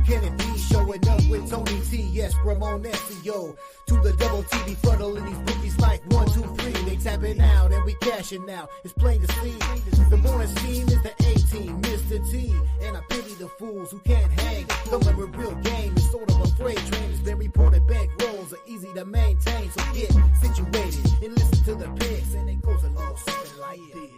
can it be? Showing up with Tony T, yes, Ramon SEO. To the double T, befuddling these bookies like 1, 2, 3. They tapping out and we cashing out. It's plain to see. The bonus team is the A-team, Mr. T. And I pity the fools who can't hang. Coming with real game is sort of a freight train. It's been reported bank rolls are easy to maintain. So get situated and listen to the picks. And it goes a little something like this.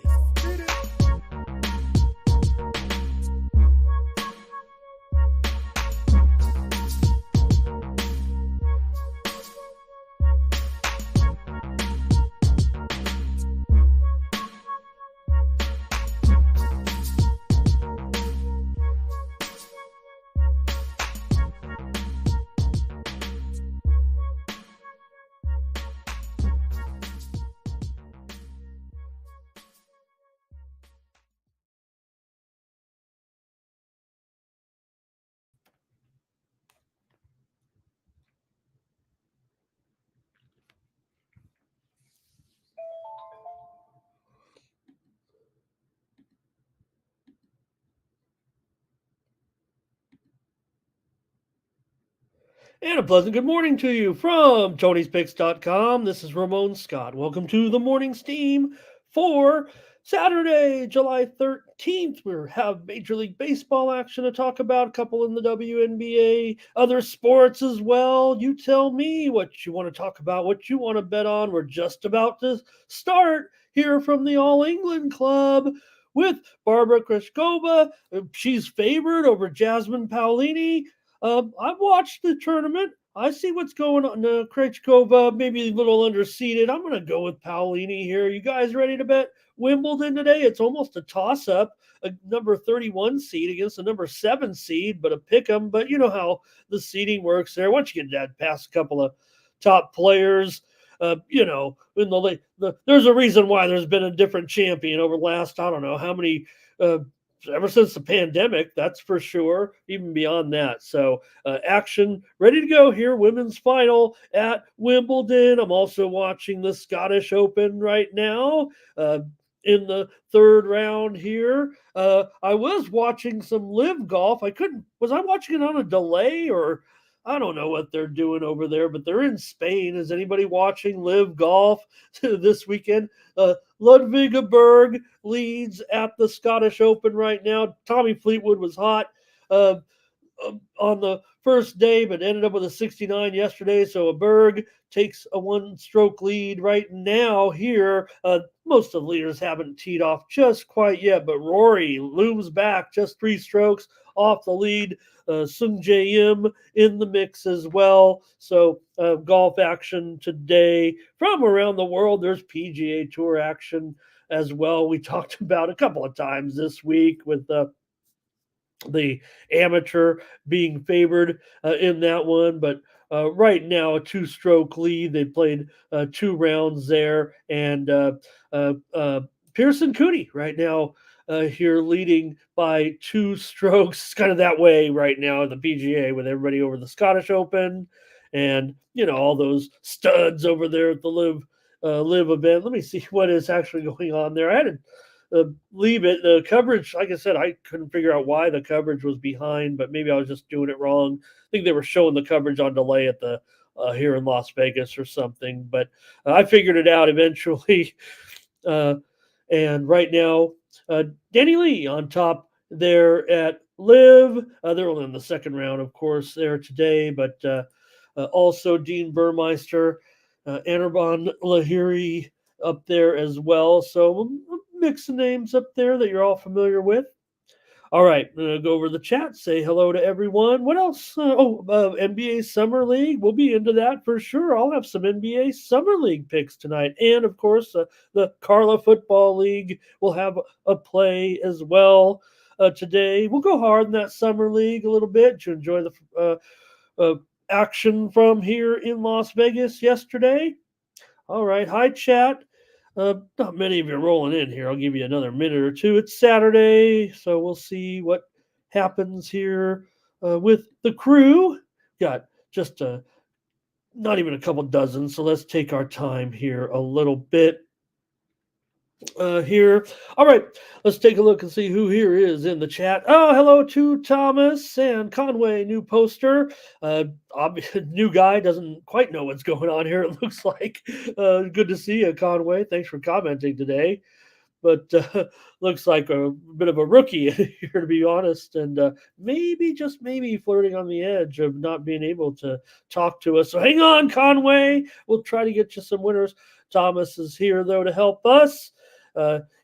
And a pleasant good morning to you from Tony'sPicks.com. This is Ramon Scott. Welcome to the morning steam for Saturday, July 13th. We have Major League Baseball action to talk about, a couple in the WNBA, other sports as well. You tell me what you want to talk about, what you want to bet on. We're just about to start here from the All England Club with Barbara Krejcikova. She's favored over Jasmine Paolini. I've watched the tournament. I see what's going on. Krejcikova, maybe a little underseeded. I'm going to go with Paolini here. You guys ready to bet Wimbledon today? It's almost a toss-up. A number 31 seed against a number 7 seed, but a pick 'em. But you know how the seeding works there. Once you get that past a couple of top players, in there's a reason why there's been a different champion over the last, I don't know how many ever since the pandemic, that's for sure, even beyond that. So action ready to go here. Women's final at Wimbledon. I'm also watching the Scottish Open right now in the third round here. I was watching some live golf. Was I watching it on a delay, or I don't know what they're doing over there, but they're in Spain. Is anybody watching live golf this weekend? Ludvig Berg leads at the Scottish Open right now. Tommy Fleetwood was hot on the first day, but ended up with a 69 yesterday. So a Berg takes a one-stroke lead right now here. Most of the leaders haven't teed off just quite yet, but Rory looms back just 3 strokes off the lead. Sung Jae Im in the mix as well. So golf action today from around the world. There's PGA Tour action as well. We talked about a couple of times this week with the amateur being favored in that one. But right now, a 2-stroke lead. They played 2 rounds there. And Pearson Cooney right now here leading by 2 strokes. It's kind of that way right now at the PGA with everybody over the Scottish Open and, all those studs over there at the live event. Let me see what is actually going on there. I had to leave it. The coverage, like I said, I couldn't figure out why the coverage was behind, but maybe I was just doing it wrong. I think they were showing the coverage on delay at the here in Las Vegas or something, but I figured it out eventually. And right now, Danny Lee on top there at Live. They're only in the second round, of course, there today, but also Dean Burmeister, Anirban Lahiri up there as well. So a mix of names up there that you're all familiar with. All right, I'm going to go over the chat, say hello to everyone. What else? NBA Summer League. We'll be into that for sure. I'll have some NBA Summer League picks tonight. And, of course, the Carla Football League will have a play as well today. We'll go hard in that Summer League a little bit to enjoy the action from here in Las Vegas yesterday. All right, hi, chat. Not many of you are rolling in here. I'll give you another minute or two. It's Saturday, so we'll see what happens here with the crew. Got just not even a couple dozen, so let's take our time here a little bit. here. All right, let's take a look and see who here is in the chat. Oh, hello to Thomas and Conway, new poster. New guy doesn't quite know what's going on here. It looks like. Good to see you, Conway. Thanks for commenting today. But looks like a bit of a rookie here, to be honest, and maybe just maybe flirting on the edge of not being able to talk to us. So hang on, Conway. We'll try to get you some winners. Thomas is here though to help us.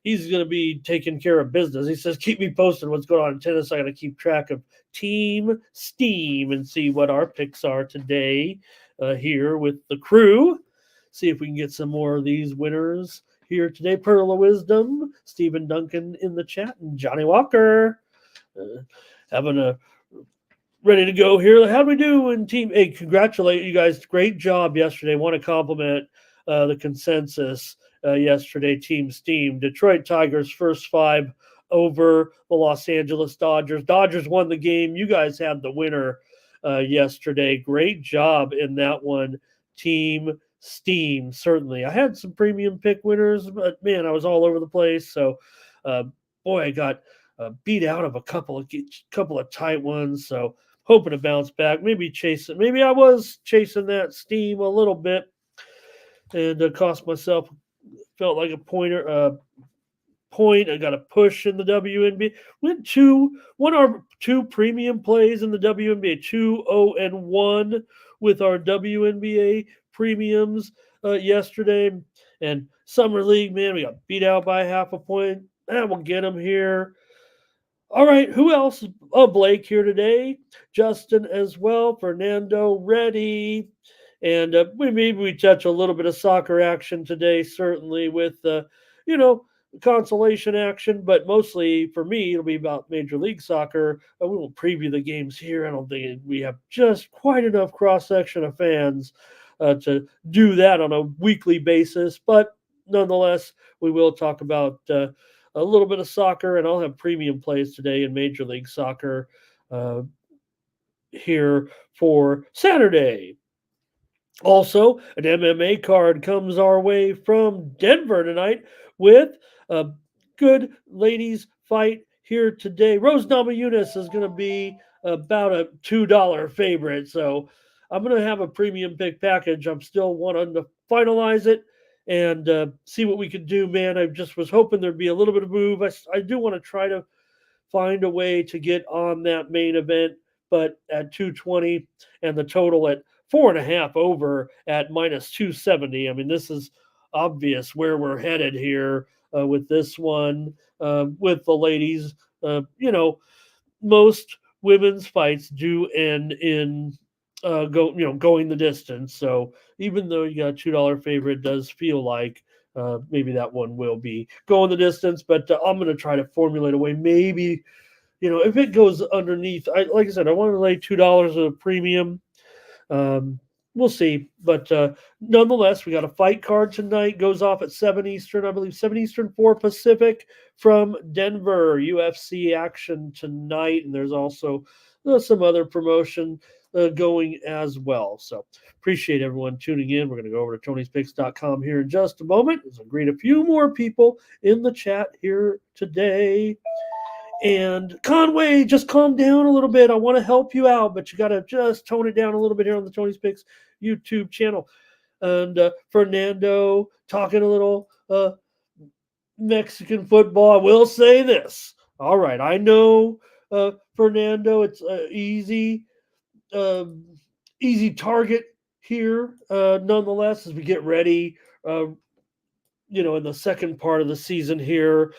He's going to be taking care of business. He says, "Keep me posted what's going on in tennis. I got to keep track of Team Steam and see what our picks are today here with the crew. See if we can get some more of these winners." Here today, Pearl of Wisdom, Stephen Duncan in the chat, and Johnny Walker having a ready to go here. How do we do in team? Hey, congratulate you guys. Great job yesterday. Want to compliment the consensus yesterday, Team Steam. Detroit Tigers first 5 over the Los Angeles Dodgers. Dodgers won the game. You guys had the winner yesterday. Great job in that one, Team Steam. Certainly, I had some premium pick winners, but man, I was all over the place. So, boy, I got beat out of a couple of tight ones. So, hoping to bounce back. Maybe I was chasing that Steam a little bit, and cost myself. Felt like a point. I got a push in the WNBA. Won our 2 premium plays in the WNBA, 2-0-1 with our WNBA premiums yesterday. And Summer League, man, we got beat out by half a point. We'll get them here. All right, who else? Oh, Blake here today. Justin as well. Fernando ready. And maybe we touch a little bit of soccer action today, certainly with, consolation action, but mostly for me, it'll be about Major League Soccer. We will preview the games here. I don't think we have just quite enough cross-section of fans to do that on a weekly basis, but nonetheless, we will talk about a little bit of soccer, and I'll have premium plays today in Major League Soccer here for Saturday. Also, an MMA card comes our way from Denver tonight with a good ladies fight here today. Rose Namajunas is going to be about a $2 favorite. So I'm going to have a premium pick package. I'm still wanting to finalize it and see what we can do, man. I just was hoping there'd be a little bit of move. I do want to try to find a way to get on that main event, but at 220 and the total at 4.5 over at minus 270. I mean, this is obvious where we're headed here with this one with the ladies. Most women's fights do end in going the distance. So even though you got a $2 favorite, it does feel like maybe that one will be going the distance. But I'm going to try to formulate a way. Maybe if it goes underneath, like I said, I want to lay $2 of a premium. We'll see. But nonetheless, we got a fight card tonight. Goes off at 7 Eastern, I believe, 7 Eastern, 4 Pacific from Denver. UFC action tonight. And there's also some other promotion going as well. So appreciate everyone tuning in. We're going to go over to Tony'sPicks.com here in just a moment. Let's greet a few more people in the chat here today. And Conway, just calm down a little bit. I want to help you out, but you got to just tone it down a little bit here on the Tony's Picks YouTube channel. And Fernando talking a little Mexican football. I will say this. All right, I know Fernando. It's easy target here. Nonetheless, as we get ready. In the second part of the season here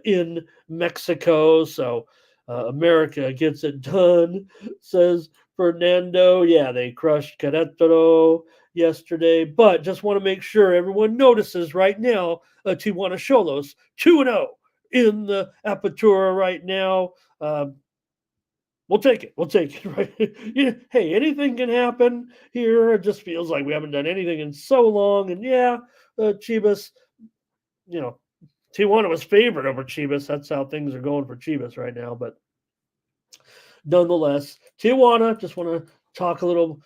in Mexico. So America gets it done, says Fernando. Yeah, they crushed Querétaro yesterday, but just want to make sure everyone notices right now Tijuana Xolos 2-0 in the Apertura right now. We'll take it. Right? Hey, anything can happen here. It just feels like we haven't done anything in so long. And Chivas, Tijuana was favored over Chivas. That's how things are going for Chivas right now. But nonetheless, Tijuana, just want to talk a little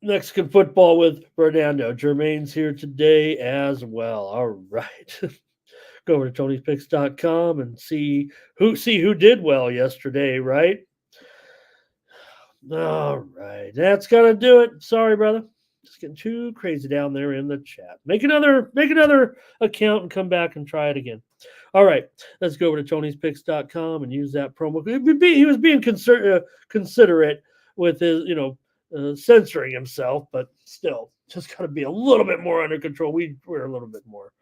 Mexican football with Fernando. Jermaine's here today as well. All right. Go over to Tony'sPicks.com and see who did well yesterday, right? All right. That's gonna do it. Sorry, brother. Just getting too crazy down there in the chat. Make another account and come back and try it again. All right, let's go over to Tony'sPicks.com and use that promo code. He was being considerate with his, censoring himself, but still, just got to be a little bit more under control. We're a little bit more.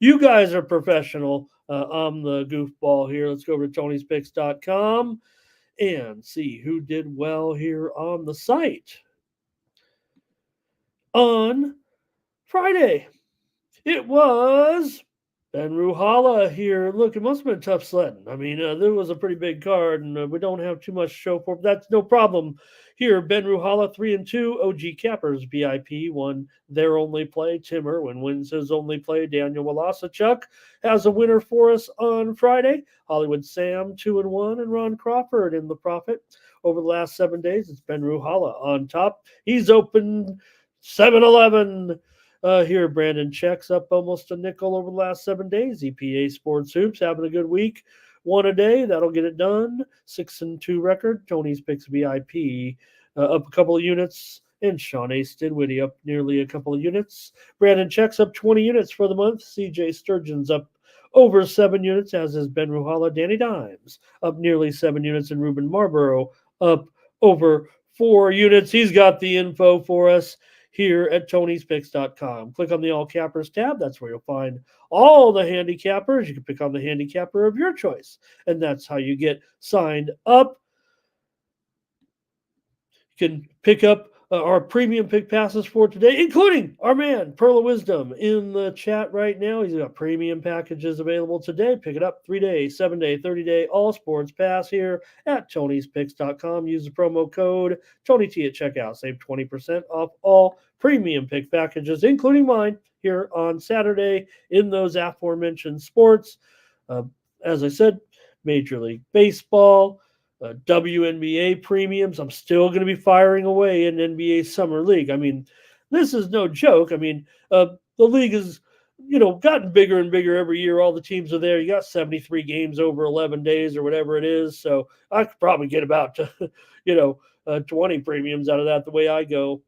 You guys are professional. I'm the goofball here. Let's go over to Tony'sPicks.com and see who did well here on the site. On Friday, it was Ben Ruhala here. Look, it must have been tough sledding. I mean, there was a pretty big card, and we don't have too much to show for it. That's no problem here. Ben Ruhala, 3-2. OG Cappers, BIP, won their only play. Tim Irwin wins his only play. Daniel Walasachuk has a winner for us on Friday. Hollywood Sam, 2-1, and Ron Crawford in the profit. Over the last 7 days, it's Ben Ruhala on top. He's opened 7-11. Here, Brandon checks up almost a nickel over the last 7 days. EPA Sports Hoops having a good week. One a day, that'll get it done. 6-2 record. Tony's Picks VIP up a couple of units. And Sean A. Stinwitty up nearly a couple of units. Brandon checks up 20 units for the month. CJ Sturgeon's up over 7 units, as is Ben Ruhala. Danny Dimes up nearly 7 units. And Ruben Marlborough up over 4 units. He's got the info for us here at Tony'sPicks.com. Click on the All Cappers tab. That's where you'll find all the handicappers. You can pick on the handicapper of your choice, and that's how you get signed up. You can pick up our premium pick passes for today, including our man, Pearl of Wisdom, in the chat right now. He's got premium packages available today. Pick it up 3-day, 7-day, 30-day, all sports pass here at Tony'sPicks.com. Use the promo code TonyT at checkout. Save 20% off all premium pick packages, including mine, here on Saturday in those aforementioned sports. As I said, Major League Baseball, WNBA premiums. I'm still going to be firing away in NBA Summer League. I mean, this is no joke. I mean, the league is, gotten bigger and bigger every year. All the teams are there. You got 73 games over 11 days or whatever it is. So I could probably get about, 20 premiums out of that the way I go.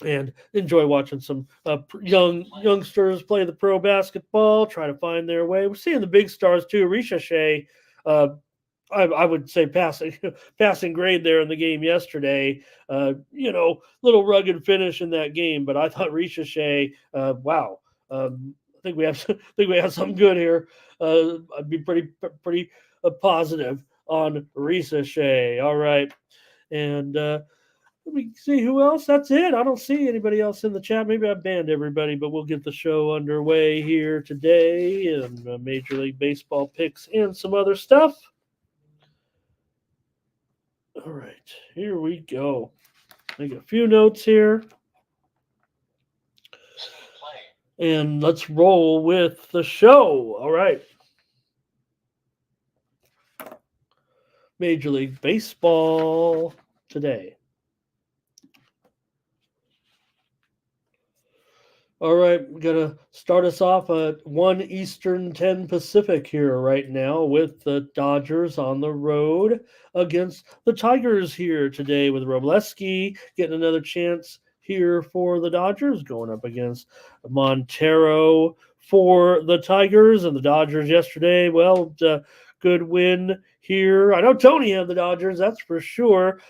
And enjoy watching some youngsters play the pro basketball, try to find their way. We're seeing the big stars too. Risha Shea, I would say passing grade there in the game yesterday. Little rugged finish in that game, but I thought Risha Shea, wow. I think we have something good here. I'd be pretty positive on Risha Shea. All right, and let me see who else. That's it. I don't see anybody else in the chat. Maybe I banned everybody, but we'll get the show underway here today and Major League Baseball picks and some other stuff. All right, here we go. Make a few notes here. And let's roll with the show. All right. Major League Baseball today. All right, we're going to start us off at 1 Eastern, 10 Pacific here right now with the Dodgers on the road against the Tigers here today with Robleski getting another chance here for the Dodgers, going up against Montero for the Tigers. And the Dodgers yesterday, well, good win here. I know Tony had the Dodgers, that's for sure.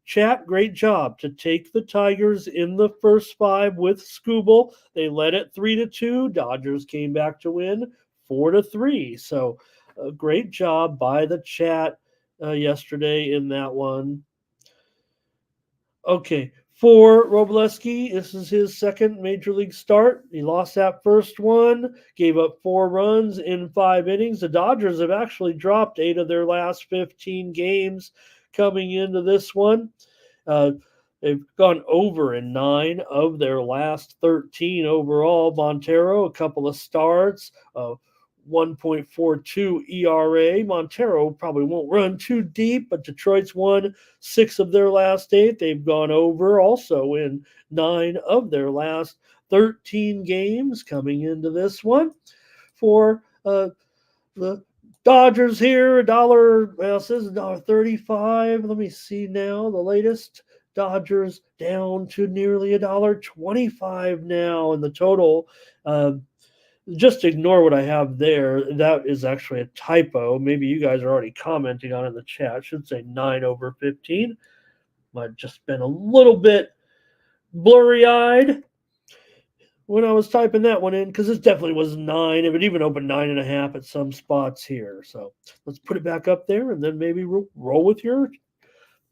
Chat, great job to take the Tigers in the first 5 with Skubal. They led it 3-2. Dodgers came back to win 4-3. So great job by the chat yesterday in that one. Okay, for Robleski, this is his second major league start. He lost that first one, gave up 4 runs in 5 innings. The Dodgers have actually dropped 8 of their last 15 games coming into this one. They've gone over in 9 of their last 13 overall. Montero, a couple of starts, 1.42 ERA. Montero probably won't run too deep, but Detroit's won 6 of their last 8. They've gone over also in 9 of their last 13 games coming into this one. For the Dodgers here, it says $1.35. Let me see now. The latest Dodgers down to nearly $1.25 now, and the total. Just ignore what I have there. That is actually a typo. Maybe you guys are already commenting on it in the chat. It should say 9/15. Might have just been a little bit blurry-eyed when I was typing that one in, because it definitely was 9. It would even open 9.5 at some spots here. So let's put it back up there, and then maybe roll with your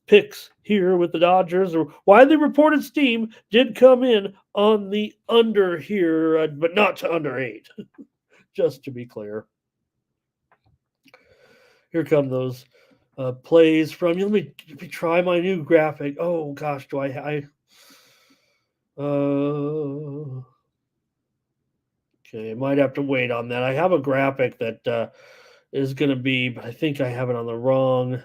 picks here with the Dodgers. Or widely reported steam did come in on the under here, but not to under 8. Just to be clear. Here come those plays from you. Let me try my new graphic. Oh gosh, do I okay, I might have to wait on that. I have a graphic that is going to be, but I think I have it on the wrong.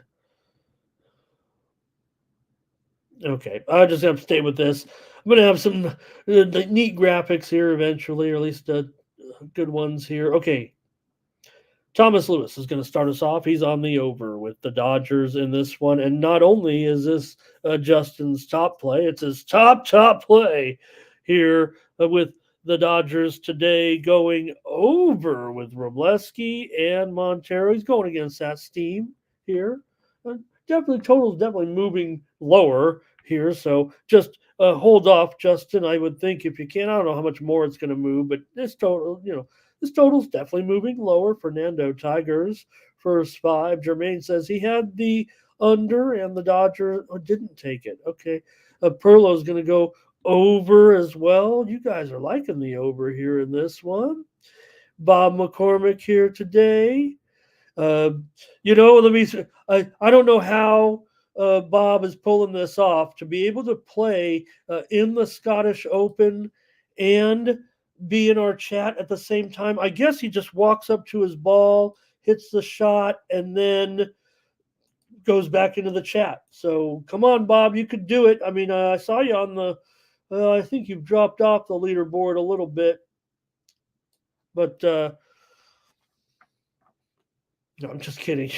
Okay, I'll just have to stay with this. I'm going to have some neat graphics here eventually, or at least good ones here. Okay, Thomas Lewis is going to start us off. He's on the over with the Dodgers in this one. And not only is this Justin's top play, it's his top play here with the Dodgers today, going over with Robleski and Montero. He's going against that steam here. Total's definitely moving lower here. So just hold off, Justin. I would think if you can. I don't know how much more it's going to move, but this total, this total's definitely moving lower. Fernando Tigers first 5. Jermaine says he had the under and the Dodgers didn't take it. Okay. Perlo's going to go over as well. You guys are liking the over here in this one. Bob McCormick here today. Let me. I don't know how Bob is pulling this off to be able to play in the Scottish Open and be in our chat at the same time. I guess he just walks up to his ball, hits the shot, and then goes back into the chat. So come on, Bob, you could do it. I mean, I saw you on the. I think you've dropped off the leaderboard a little bit, but. No, I'm just kidding.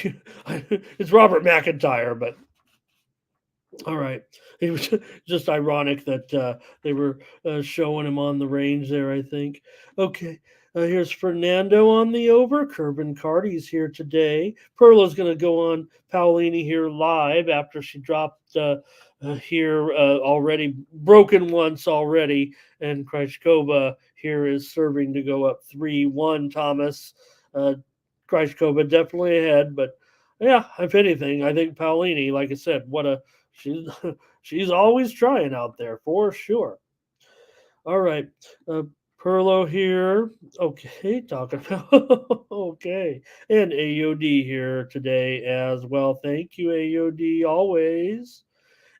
It's Robert McIntyre, but all right. It was just ironic that they were showing him on the range there, I think. Okay. Here's Fernando on the over. Corbin Carty's here today. Perla's going to go on Paolini here live after she dropped here already, broken once already. And Krejcikova here is serving to go up 3-1, Thomas. Krejcikova definitely ahead, but yeah, if anything, I think Paolini, like I said, she's always trying out there for sure. All right, Perlo here. Okay, talking about okay, and AOD here today as well. Thank you, AOD, always.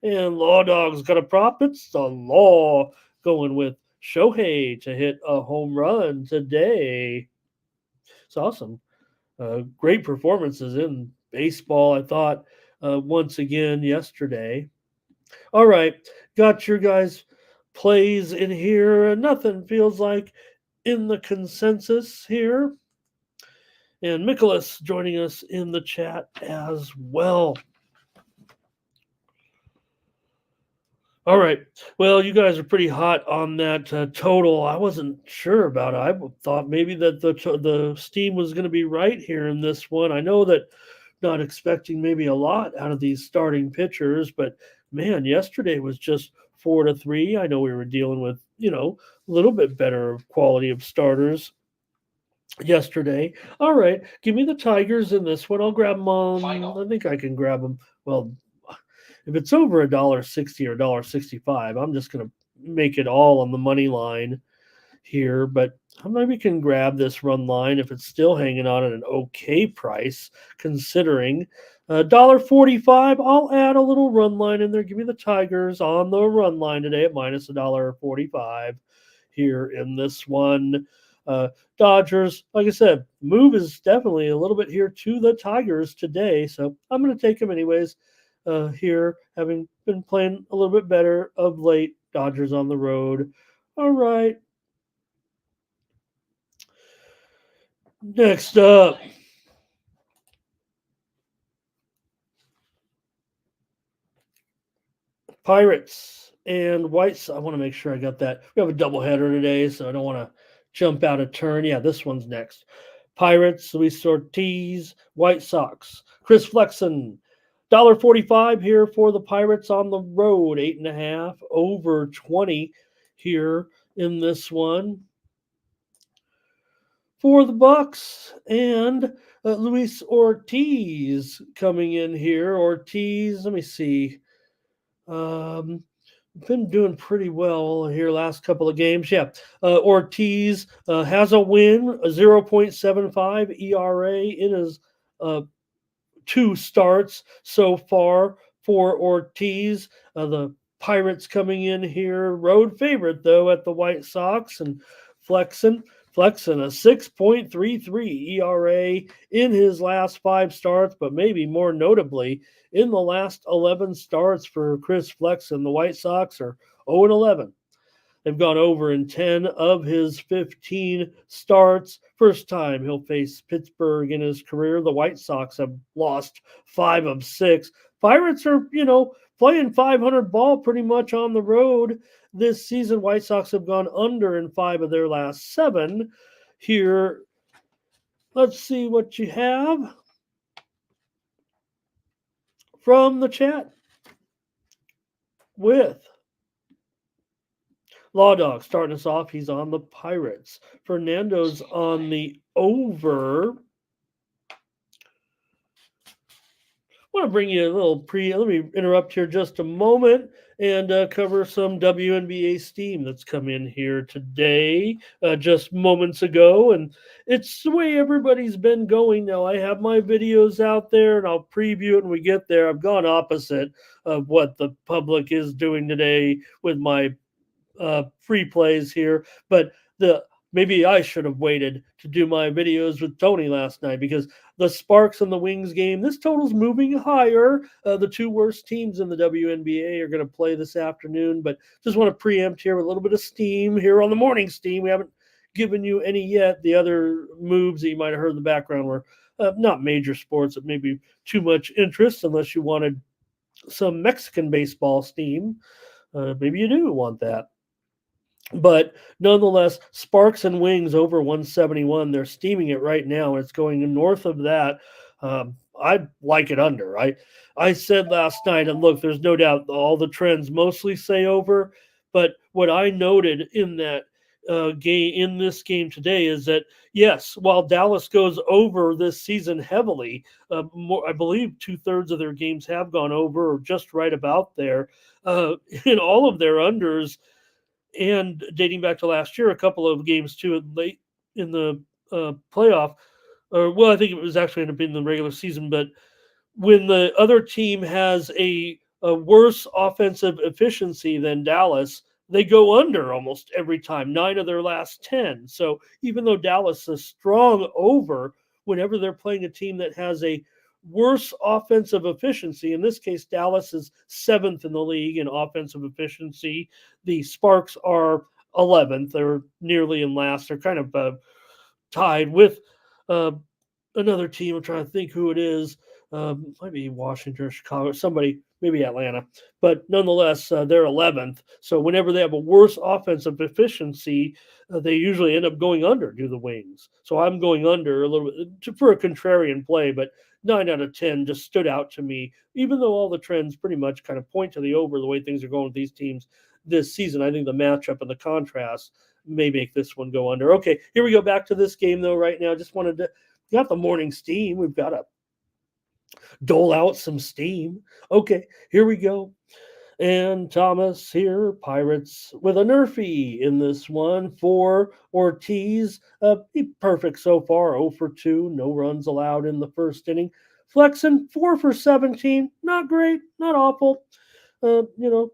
And Law Dog's got a prop. It's the Law going with Shohei to hit a home run today. It's awesome. Great performances in baseball, I thought, once again yesterday. All right, got your guys' plays in here. Nothing feels like in the consensus here. And Nicholas joining us in the chat as well. All right. Well, you guys are pretty hot on that total. I wasn't sure about it. I thought maybe that the steam was going to be right here in this one. I know that not expecting maybe a lot out of these starting pitchers, but man, yesterday was just 4-3. I know we were dealing with, a little bit better quality of starters yesterday. All right. Give me the Tigers in this one. I'll grab them on. Final. I think I can grab them. Well, if it's over $1.60 or $1.65, I'm just going to make it all on the money line here. But I maybe can grab this run line if it's still hanging on at an okay price, considering $1.45. I'll add a little run line in there. Give me the Tigers on the run line today at minus $1.45 here in this one. Dodgers, like I said, move is definitely a little bit here to the Tigers today, so I'm going to take them anyways. Here, having been playing a little bit better of late, Dodgers on the road. All right. Next up, Pirates and Whites. I want to make sure I got that. We have a doubleheader today, so I don't want to jump out of turn. Yeah, this one's next. Pirates, Luis Ortiz, White Sox, Chris Flexen. $1.45 here for the Pirates on the road. 8.5 over 20 here in this one. For the Bucks and Luis Ortiz coming in here. Ortiz, let me see. Been doing pretty well here last couple of games. Yeah, Ortiz has a win, a 0.75 ERA in his uh, two starts so far for Ortiz. The Pirates coming in here, road favorite though at the White Sox, and flexing a 6.33 ERA in his last five starts, but maybe more notably in the last 11 starts for Chris Flexen. The White Sox are 0-11. They've gone over in 10 of his 15 starts. First time he'll face Pittsburgh in his career. The White Sox have lost 5 of 6. Pirates are, playing 500 ball pretty much on the road this season. White Sox have gone under in 5 of their last 7. Here, let's see what you have from the chat with Law Dog starting us off. He's on the Pirates. Fernando's on the over. I want to bring you a little let me interrupt here just a moment and cover some WNBA steam that's come in here today, just moments ago. And it's the way everybody's been going now. I have my videos out there and I'll preview it when we get there. I've gone opposite of what the public is doing today with my free plays here, but maybe I should have waited to do my videos with Tony last night, because the Sparks and the Wings game, this total's moving higher. The two worst teams in the WNBA are going to play this afternoon, but just want to preempt here with a little bit of steam here on the morning steam. We haven't given you any yet. The other moves that you might have heard in the background were not major sports that maybe too much interest unless you wanted some Mexican baseball steam. Maybe you do want that. But nonetheless, Sparks and Wings over 171. They're steaming it right now, and it's going north of that. I like it under. I said last night, and look, there's no doubt all the trends mostly say over. But what I noted in that in this game today is that, yes, while Dallas goes over this season heavily, I believe 2/3 of their games have gone over, or just right about there. In all of their unders, and dating back to last year, a couple of games too late in the playoff, I think it was actually ended up in the regular season. But when the other team has a worse offensive efficiency than Dallas, they go under almost every time. 9 of their last 10. So even though Dallas is strong over, whenever they're playing a team that has a worse offensive efficiency, in this case, Dallas is 7th in the league in offensive efficiency. The Sparks are 11th. They're nearly in last. They're kind of tied with another team. I'm trying to think who it is. Might be Washington or Chicago, somebody, maybe Atlanta. But nonetheless, they're 11th. So whenever they have a worse offensive efficiency, they usually end up going under, do the Wings. So I'm going under a little bit for a contrarian play, but 9 out of 10 just stood out to me, even though all the trends pretty much kind of point to the over the way things are going with these teams this season. I think the matchup and the contrast may make this one go under. Okay, here we go back to this game, though, right now. Just wanted to, got the morning steam. We've got to dole out some steam. Okay, here we go. And Thomas here, Pirates with a nerfy in this one for Ortiz. Perfect so far, 0 for 2, no runs allowed in the first inning. Flexen, 4 for 17, not great, not awful.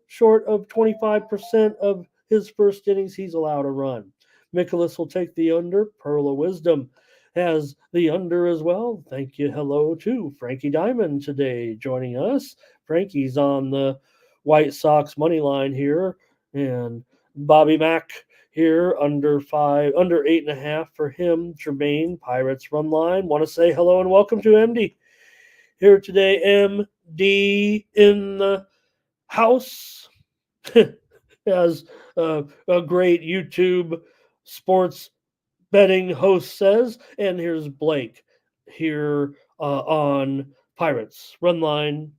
Short of 25% of his first innings, he's allowed a run. Nicholas will take the under. Pearl of Wisdom has the under as well. Thank you. Hello to Frankie Diamond today joining us. Frankie's on the White Sox money line here, and Bobby Mack here under 8.5 for him. Jermaine Pirates run line. Want to say hello and welcome to MD here today. MD in the house. As a great YouTube sports betting host says. And here's Blake here on Pirates run line.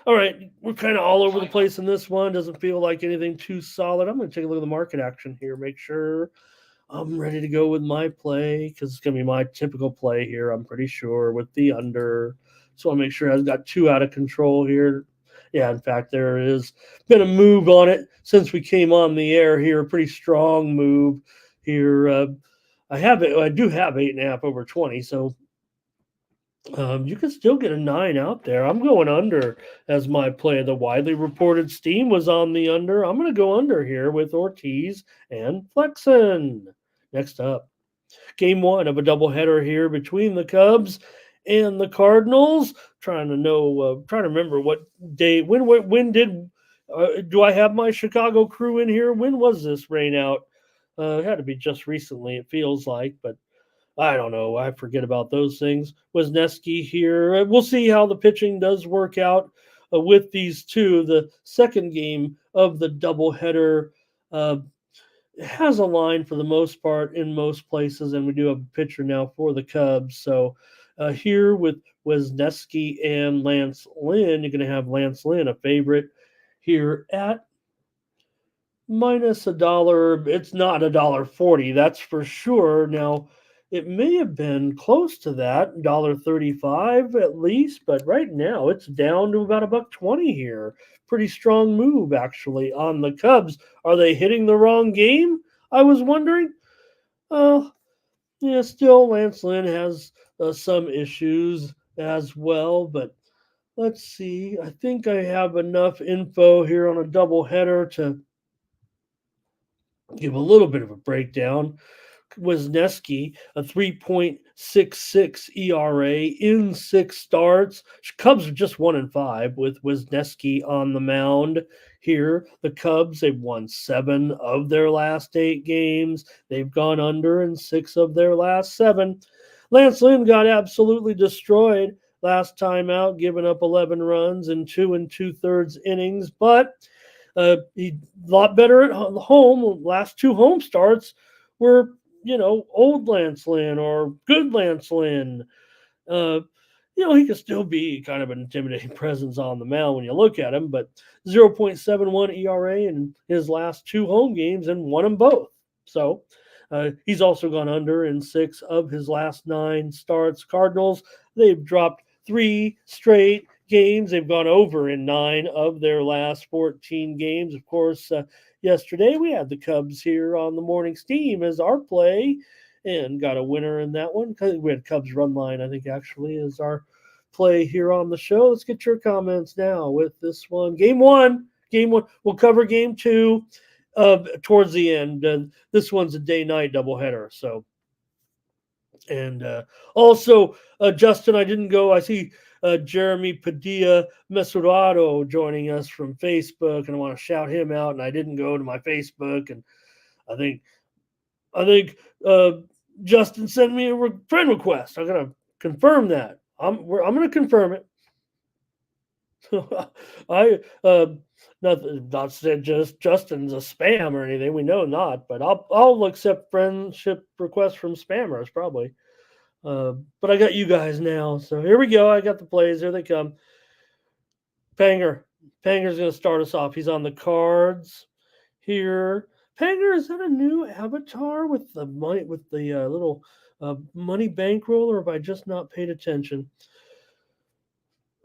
All right, we're kind of all over the place in this one. Doesn't feel like anything too solid. I'm going to take a look at the market action here, make sure I'm ready to go with my play because it's going to be my typical play here, I'm pretty sure, with the under. So I'll make sure I've got two out of control here. Yeah, in fact, there has been a move on it since we came on the air here. A pretty strong move here. I do have 8.5 over 20, so you can still get a 9 out there. I'm going under as my play. The widely reported steam was on the under. I'm going to go under here with Ortiz and Flexen. Next up, game one of a doubleheader here between the Cubs and the Cardinals. Trying to remember what day. When did do I have my Chicago crew in here? When was this rain out? It had to be just recently. It feels like, but I don't know. I forget about those things. Wisniewski here. We'll see how the pitching does work out with these two. The second game of the doubleheader has a line for the most part in most places, and we do have a pitcher now for the Cubs. So here with Wisniewski and Lance Lynn, you're going to have Lance Lynn, a favorite, here at minus $1. It's not $1.40, that's for sure. Now, it may have been close to that, $1.35 at least, but right now it's down to about $1.20 here. Pretty strong move, actually, on the Cubs. Are they hitting the wrong game? I was wondering. Yeah, still Lance Lynn has some issues as well, but let's see. I think I have enough info here on a doubleheader to give a little bit of a breakdown. Wisniewski, a 3.66 ERA in 6 starts. Cubs are just 1-5 with Wisniewski on the mound here. The Cubs, they've won 7 of their last 8 games. They've gone under in 6 of their last 7. Lance Lynn got absolutely destroyed last time out, giving up 11 runs in 2 2/3 innings, but he a lot better at home. Last 2 home starts were, old Lance Lynn or good Lance Lynn. He can still be kind of an intimidating presence on the mound when you look at him, but 0.71 ERA in his last 2 home games and won them both. So he's also gone under in 6 of his last 9 starts. Cardinals, they've dropped 3 straight games. They've gone over in 9 of their last 14 games. Of course, yesterday we had the Cubs here on the Morning Steam as our play and got a winner in that one. We had Cubs run line, I think, actually, as our play here on the show. Let's get your comments now with this one. Game one. We'll cover game 2 towards the end. This one's a day-night doubleheader. So, and also, Justin, I didn't go. I see Jeremy Padilla Mesurado joining us from Facebook, and I want to shout him out. And I didn't go to my Facebook, and I think Justin sent me a friend request. I'm gonna confirm that. I'm gonna confirm it. I not said just Justin's a spam or anything. We know not, but I'll accept friendship requests from spammers probably. But I got you guys now, so here we go. I got the plays. Here they come. Panger's going to start us off. He's on the Cards here. Panger, is that a new avatar with the money, with the little money bankroll, or have I just not paid attention?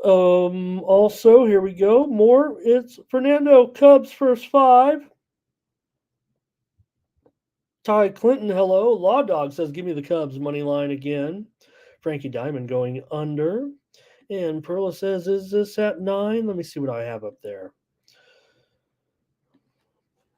Also, here we go. More. It's Fernando, Cubs first 5. Ty Clinton, hello. Law Dog says, give me the Cubs money line again. Frankie Diamond going under. And Perla says, is this at 9? Let me see what I have up there.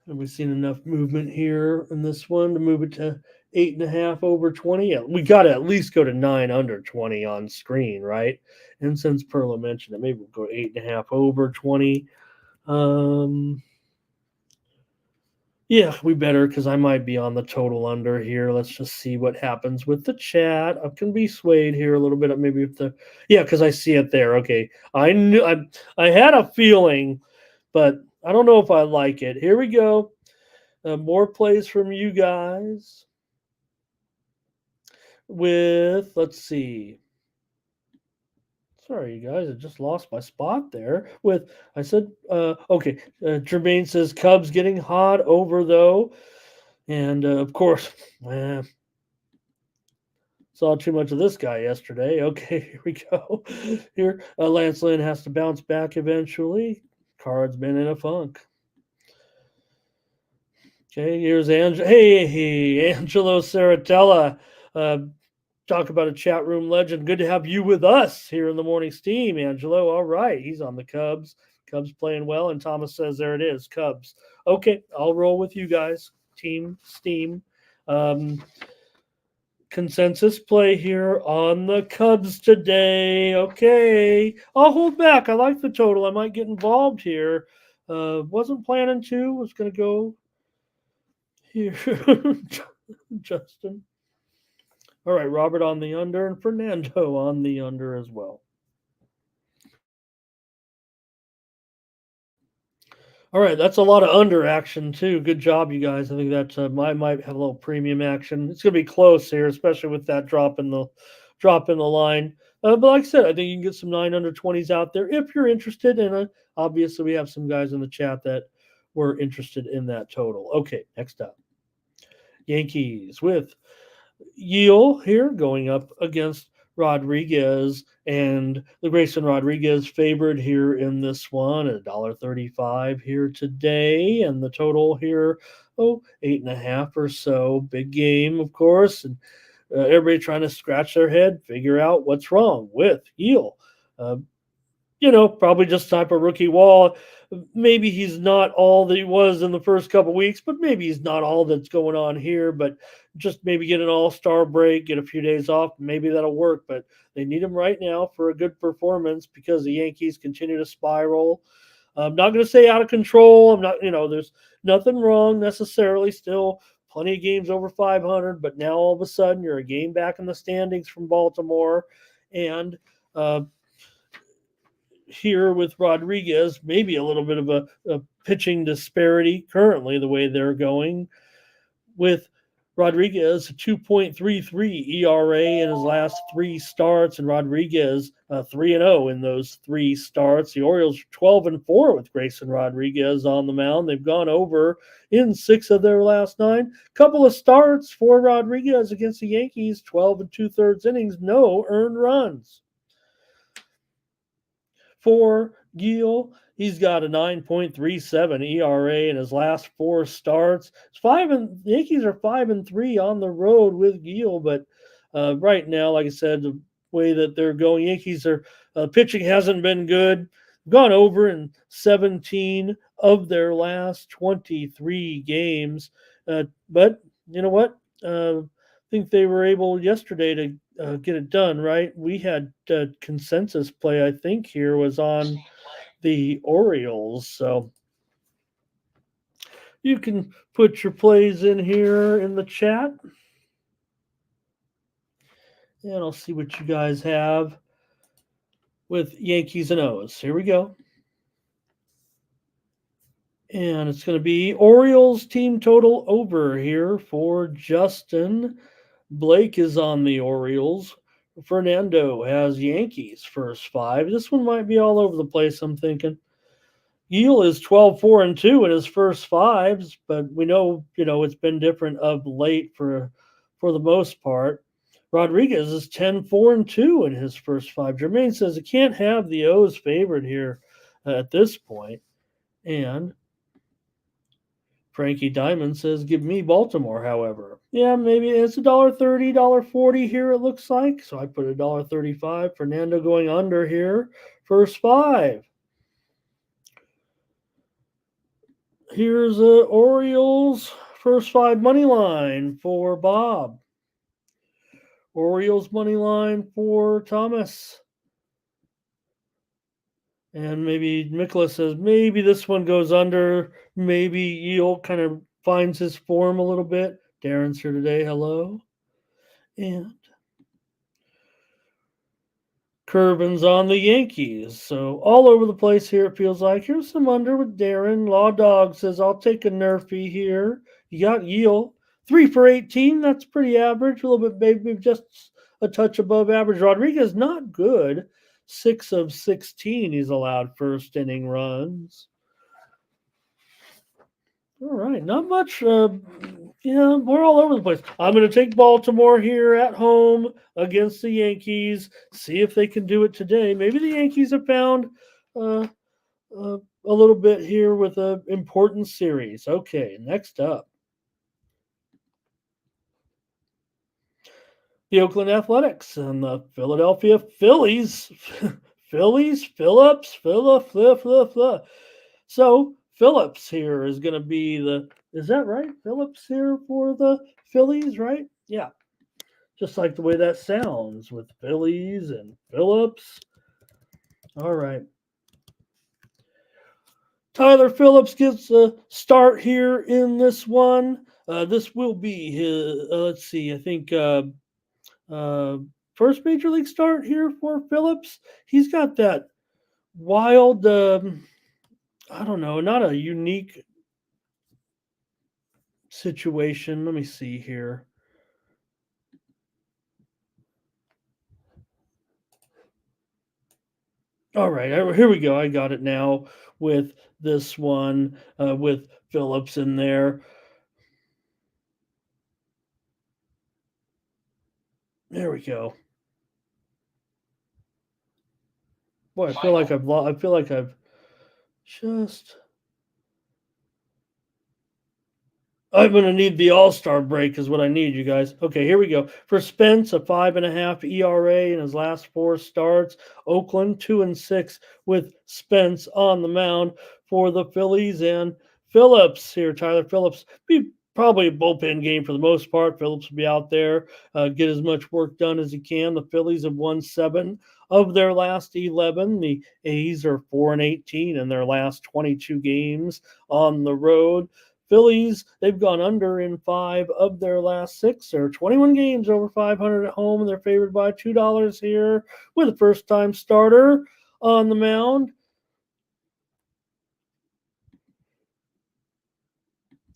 Have we seen enough movement here in this one to move it to 8.5 over 20? Yeah, we got to at least go to 9 under 20 on screen, right? And since Perla mentioned it, maybe we'll go 8.5 over 20. Yeah, we better because I might be on the total under here. Let's just see what happens with the chat. I can be swayed here a little bit. Maybe if the because I see it there. Okay, I had a feeling, but I don't know if I like it. Here we go. More plays from you guys. With let's see. Sorry, you guys, I just lost my spot there. With I said, okay. Jermaine says Cubs getting hot over though, and of course, saw too much of this guy yesterday. Okay, here we go. Here, Lance Lynn has to bounce back eventually. Card's been in a funk. Okay, here's Hey, Angelo Saratella. Talk about a chat room legend. Good to have you with us here in the morning steam, Angelo. All right, he's on the Cubs. Cubs playing well, and Thomas says there it is, Cubs. Okay, I'll roll with you guys. Team Steam. Consensus play here on the Cubs today. Okay, I'll hold back. I like the total. I might get involved here. Wasn't planning to. Was going to go here. Justin. All right, Robert on the under and Fernando on the under as well. All right, that's a lot of under action too. Good job, you guys. I think that might have a little premium action. It's going to be close here, especially with that drop in the line. But like I said, I think you can get some 9 under 20s out there if you're interested. And obviously, we have some guys in the chat that were interested in that total. Okay, next up, Yankees with Yeel here going up against Rodriguez, and the Grayson Rodriguez favored here in this one at $1.35 here today, and the total here 8.5 or so. Big game, of course, and everybody trying to scratch their head, figure out what's wrong with Yeel. Probably just type of rookie wall. Maybe he's not all that he was in the first couple weeks, but maybe he's not all that's going on here. But just maybe get an all-star break, get a few days off, maybe that'll work. But they need him right now for a good performance because the Yankees continue to spiral. I'm not going to say out of control. I'm not, there's nothing wrong necessarily. Still plenty of games over 500, but now all of a sudden you're a game back in the standings from Baltimore, and here with Rodriguez, maybe a little bit of a pitching disparity currently the way they're going. With Rodriguez, a 2.33 ERA in his last 3 starts, and Rodriguez 3-0 in those 3 starts. The Orioles 12-4 with Grayson Rodriguez on the mound. They've gone over in 6 of their last 9. Couple of starts for Rodriguez against the Yankees, 12 2/3 innings, no earned runs. For Gil, he's got a 9.37 ERA in his last 4 starts. The Yankees are 5-3 on the road with Gil, but right now, like I said, the way that they're going, Yankees are pitching hasn't been good. Gone over in 17 of their last 23 games, but you know what? I think they were able yesterday to get it done, right? We had consensus play, I think, here was on the Orioles. So you can put your plays in here in the chat. And I'll see what you guys have with Yankees and O's. Here we go. And it's going to be Orioles team total over here for Justin. Blake is on the Orioles. Fernando has Yankees first 5. This one might be all over the place, I'm thinking. Yeel is 12-4-2 in his first 5s, but we know, it's been different of late for the most part. Rodriguez is 10-4-2 in his first 5. Jermaine says it can't have the O's favored here at this point. And Frankie Diamond says, give me Baltimore, however. Yeah, maybe it's $1.30, $1.40 here, it looks like. So I put $1.35. Fernando going under here. First 5. Here's Orioles first 5 money line for Bob. Orioles money line for Thomas. And maybe Nicholas says maybe this one goes under. Maybe Eel kind of finds his form a little bit. Darren's here today. Hello. And Kerbin's on the Yankees. So all over the place here, it feels like. Here's some under with Darren. Law Dog says, I'll take a Nerfy here. You got Yeel. 3 for 18. That's pretty average. A little bit, maybe just a touch above average. Rodriguez, not good. 6 of 16. He's allowed first inning runs. All right, not much. We're all over the place. I'm going to take Baltimore here at home against the Yankees. See if they can do it today. Maybe the Yankees have found a little bit here with an important series. Okay, next up. The Oakland Athletics and the Philadelphia Phillies. Phillips. So Phillips here is going to be is that right? Phillips here for the Phillies, right? Yeah. Just like the way that sounds with Phillies and Phillips. All right. Tyler Phillips gets a start here in this one. This will be his, let's see, I think first major league start here for Phillips. He's got that wild, I don't know, not a unique situation. Let me see here. All right, here we go. I got it now with this one with Phillips in there. There we go. Boy, I feel like I've just. I'm going to need the All-Star break is what I need, you guys. Okay, here we go. For Spence, a 5.5 ERA in his last 4 starts. Oakland 2-6 with Spence on the mound for the Phillies. And Phillips here, Tyler Phillips, be probably a bullpen game for the most part. Phillips will be out there, get as much work done as he can. The Phillies have won 7 of their last 11. The A's are 4-18 in their last 22 games on the road. Phillies, they've gone under in 5 of their last 6. There are 21 games over 500 at home, and they're favored by $2 here with a first-time starter on the mound.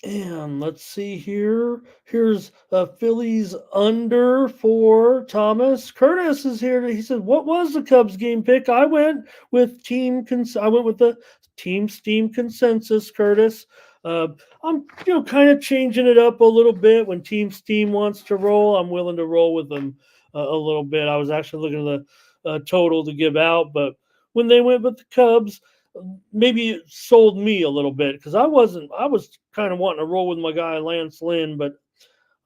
And let's see here. Here's Phillies under for Thomas. Curtis is here. He said, "What was the Cubs game pick?" I went with the team steam consensus. Curtis. I'm kind of changing it up a little bit. When Team Steam wants to roll, I'm willing to roll with them a little bit. I was actually looking at the total to give out, but when they went with the Cubs, maybe it sold me a little bit because I was kind of wanting to roll with my guy Lance Lynn, but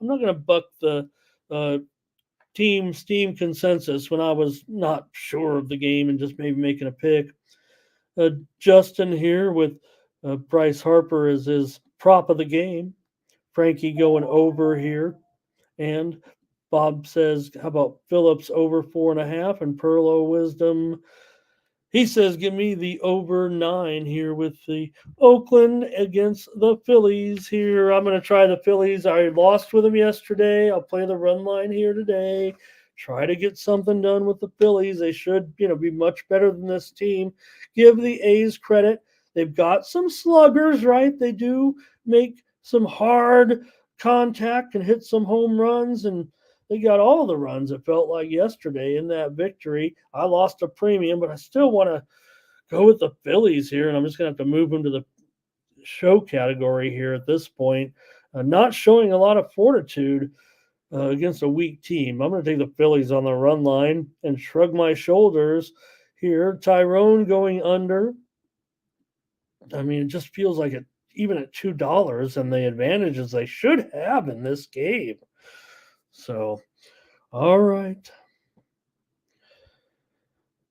I'm not going to buck the Team Steam consensus when I was not sure of the game and just maybe making a pick. Justin here with Bryce Harper is his prop of the game. Frankie going over here. And Bob says, how about Phillips over 4.5 and Perlo Wisdom? He says, give me the over 9 here with the Oakland against the Phillies here. I'm going to try the Phillies. I lost with them yesterday. I'll play the run line here today. Try to get something done with the Phillies. They should, be much better than this team. Give the A's credit. They've got some sluggers, right? They do make some hard contact and hit some home runs, and they got all the runs, it felt like, yesterday in that victory. I lost a premium, but I still want to go with the Phillies here, and I'm just going to have to move them to the show category here at this point. Not showing a lot of fortitude against a weak team. I'm going to take the Phillies on the run line and shrug my shoulders here. Tyrone going under. I mean, it just feels like it, even at $2 and the advantages they should have in this game. So, all right.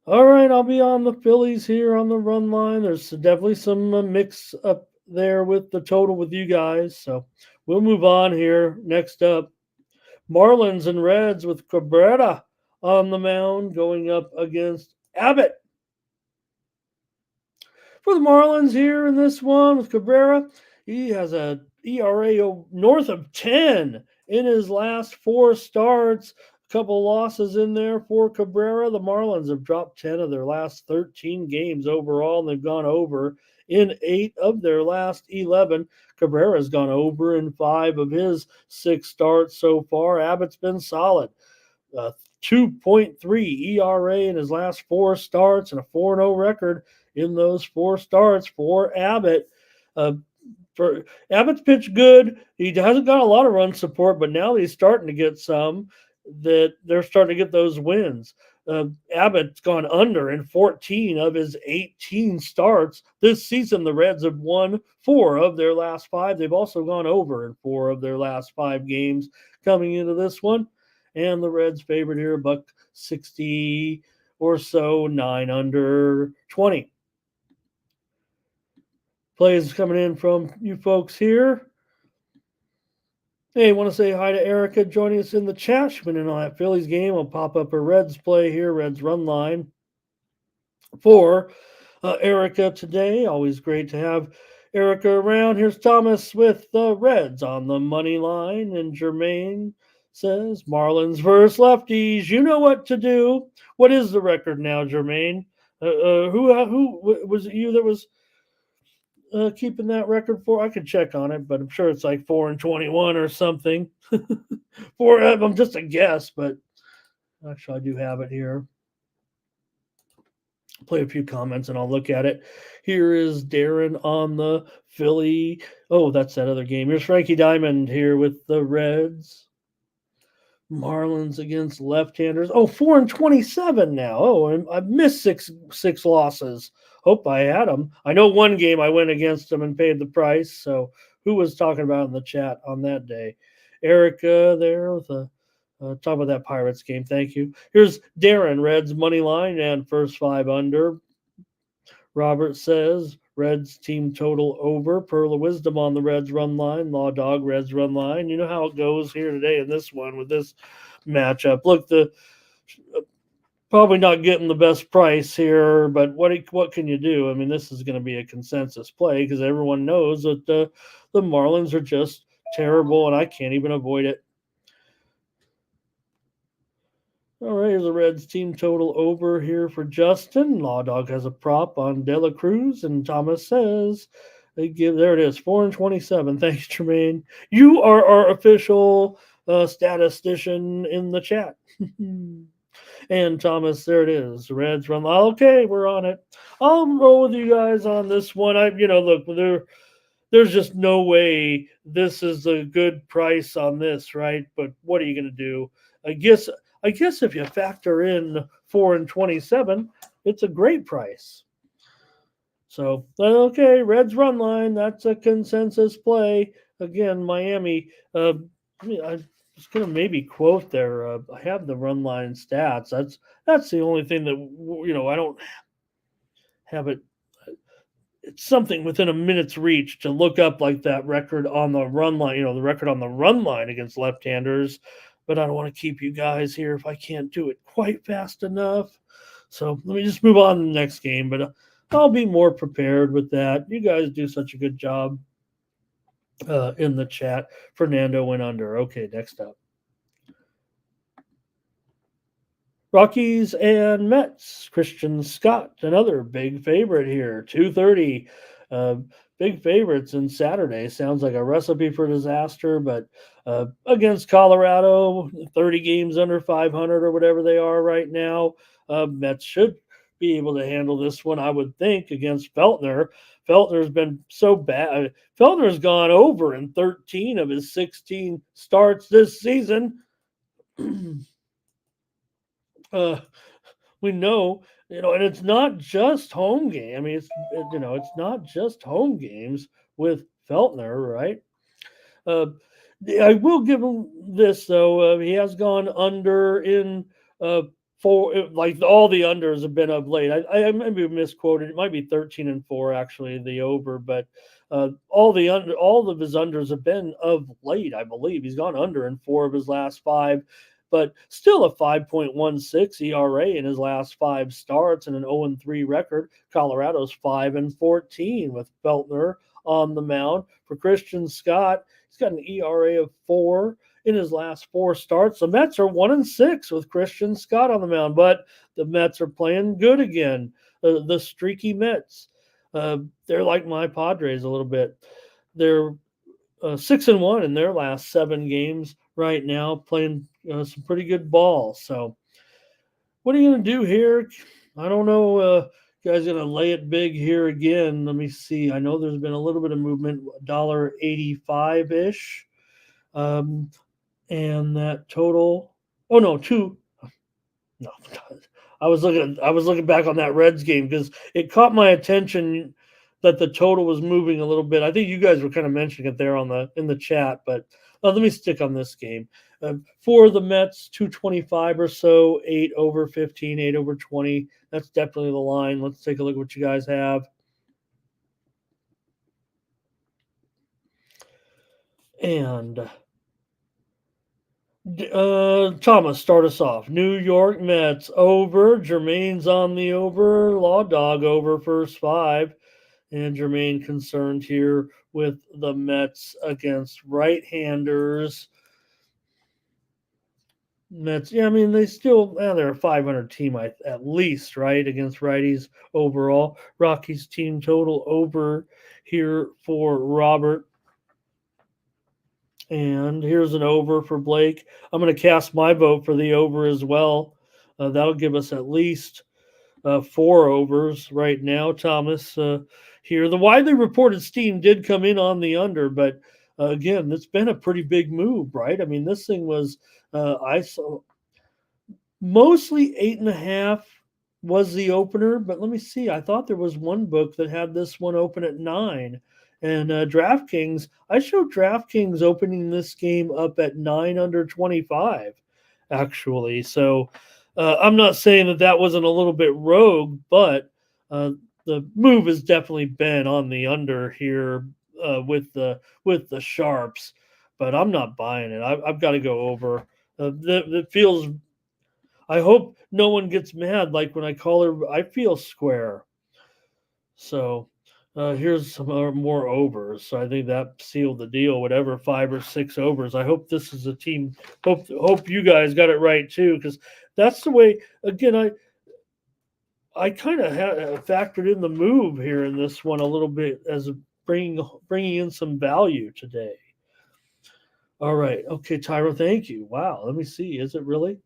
All right, I'll be on the Phillies here on the run line. There's definitely some mix up there with the total with you guys. So we'll move on here. Next up, Marlins and Reds with Cabrera on the mound going up against Abbott. For the Marlins here in this one with Cabrera, he has a ERA north of 10 in his last four starts. A couple losses in there for Cabrera. The Marlins have dropped 10 of their last 13 games overall, and they've gone over in 8 of their last 11. Cabrera's gone over in 5 of his 6 starts so far. Abbott's been solid. 2.3 ERA in his last 4 starts and a 4-0 record in those 4 starts for Abbott. For Abbott's pitched good. He hasn't got a lot of run support, but now he's starting to get some. That they're starting to get those wins. Abbott's gone under in 14 of his 18 starts this season. The Reds have won 4 of their last 5. They've also gone over in 4 of their last 5 games coming into this one. And the Reds favored here, $1.60 or so, 9 under 20. Plays coming in from you folks here. Hey, want to say hi to Erica joining us in the chat. She's been in on that Phillies game. I'll pop up her Reds play here, Reds run line for Erica today. Always great to have Erica around. Here's Thomas with the Reds on the money line, and Jermaine says Marlins versus lefties. You know what to do. What is the record now, Jermaine? Who was it? You that was keeping that record for? I could check on it, but I'm sure it's like 4-21 or something. I'm just a guess, but actually I do have it here. Play a few comments and I'll look at it. Here is Darren on the Philly. Oh, that's that other game. Here's Frankie Diamond here with the Reds. Marlins against left-handers. Oh, 4-27 now. Oh, and I've missed six losses. Hope I had them. I know one game I went against them and paid the price. So who was talking about in the chat on that day? Erica there with a talk about that Pirates game. Thank you. Here's Darren, Reds money line and first 5 under. Robert says Reds team total over. Pearl of Wisdom on the Reds run line. Law Dog Reds run line. You know how it goes here today in this one with this matchup. Look, probably not getting the best price here, but what can you do? I mean, this is going to be a consensus play because everyone knows that the Marlins are just terrible, and I can't even avoid it. All right, here's the Reds team total over here for Justin. Law Dog has a prop on De La Cruz, and Thomas says there it is, 4-27. Thanks, Tremaine. You are our official statistician in the chat. And Thomas, there it is. Reds run. Okay, we're on it. I'll roll with you guys on this one. Look, there's just no way this is a good price on this, right? But what are you going to do? I guess if you factor in 4-27, it's a great price. So, okay, Reds run line. That's a consensus play. Again, Miami. I was going to maybe quote there. I have the run line stats. That's the only thing that, I don't have it. It's something within a minute's reach to look up like that record on the run line, the record on the run line against left-handers. But I don't want to keep you guys here if I can't do it quite fast enough. So let me just move on to the next game. But I'll be more prepared with that. You guys do such a good job in the chat. Fernando went under. Okay, next up. Rockies and Mets. Christian Scott, another big favorite here. 230. Big favorites in Saturday. Sounds like a recipe for disaster, but against Colorado, 30 games under 500 or whatever they are right now, Mets should be able to handle this one, I would think, against Feltner. Feltner's been so bad. Feltner's gone over in 13 of his 16 starts this season. We know, and it's not just home game. I mean, it's not just home games with Feltner, right? I will give him this though. He has gone under in like all the unders have been of late. I maybe misquoted. It might be 13-4 actually the over, but all of his unders have been of late. I believe he's gone under in 4 of his last 5, but still a 5.16 ERA in his last 5 starts and an 0-3 record. Colorado's 5-14 with Feltner on the mound. For Christian Scott, he's got an ERA of 4 in his last 4 starts. The Mets are 1-6 with Christian Scott on the mound, but the Mets are playing good again. The streaky Mets. They're like my Padres a little bit. They're 6-1 in their last 7 games right now, playing some pretty good ball. So, what are you going to do here? I don't know. You guys going to lay it big here again? Let me see. I know there's been a little bit of movement, $1.85 ish. And that total, oh no, no, I was looking back on that Reds game because it caught my attention that the total was moving a little bit. I think you guys were kind of mentioning it there in the chat, but let me stick on this game. For the Mets, 225 or so, 8 over 15, 8 over 20. That's definitely the line. Let's take a look at what you guys have. And Thomas, start us off. New York Mets over. Jermaine's on the over. Law Dog over first 5. And Jermaine concerned here with the Mets against right-handers. Mets, yeah, I mean, they're a 500 team at least, right, against righties overall. Rockies team total over here for Robert. And here's an over for Blake. I'm going to cast my vote for the over as well. That'll give us at least 4 overs right now, Thomas. Here, the widely reported steam did come in on the under, but again, it's been a pretty big move, right? I mean, this thing was I saw mostly 8.5 was the opener, but let me see. I thought there was one book that had this one open at 9. And DraftKings, I showed DraftKings opening this game up at 9 under 25, actually. So I'm not saying that wasn't a little bit rogue, but the move has definitely been on the under here with the sharps. But I'm not buying it. I've got to go over. That feels. I hope no one gets mad like when I call her. I feel square. So. Here's some more overs. So I think that sealed the deal. Whatever 5 or 6 overs. I hope this is a team. Hope you guys got it right too, because that's the way. Again, I kind of factored in the move here in this one a little bit as bringing in some value today. All right, okay, Tyro, thank you. Wow, let me see. Is it really?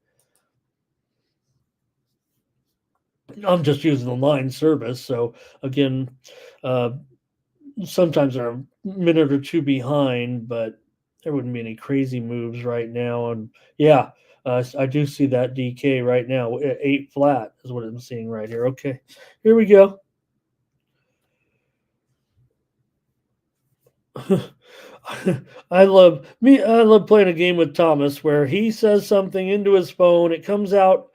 I'm just using the line service. So again, sometimes they're a minute or two behind, but there wouldn't be any crazy moves right now. And yeah, I do see that DK right now. 8 flat is what I'm seeing right here. Okay, here we go. I love playing a game with Thomas where he says something into his phone. It comes out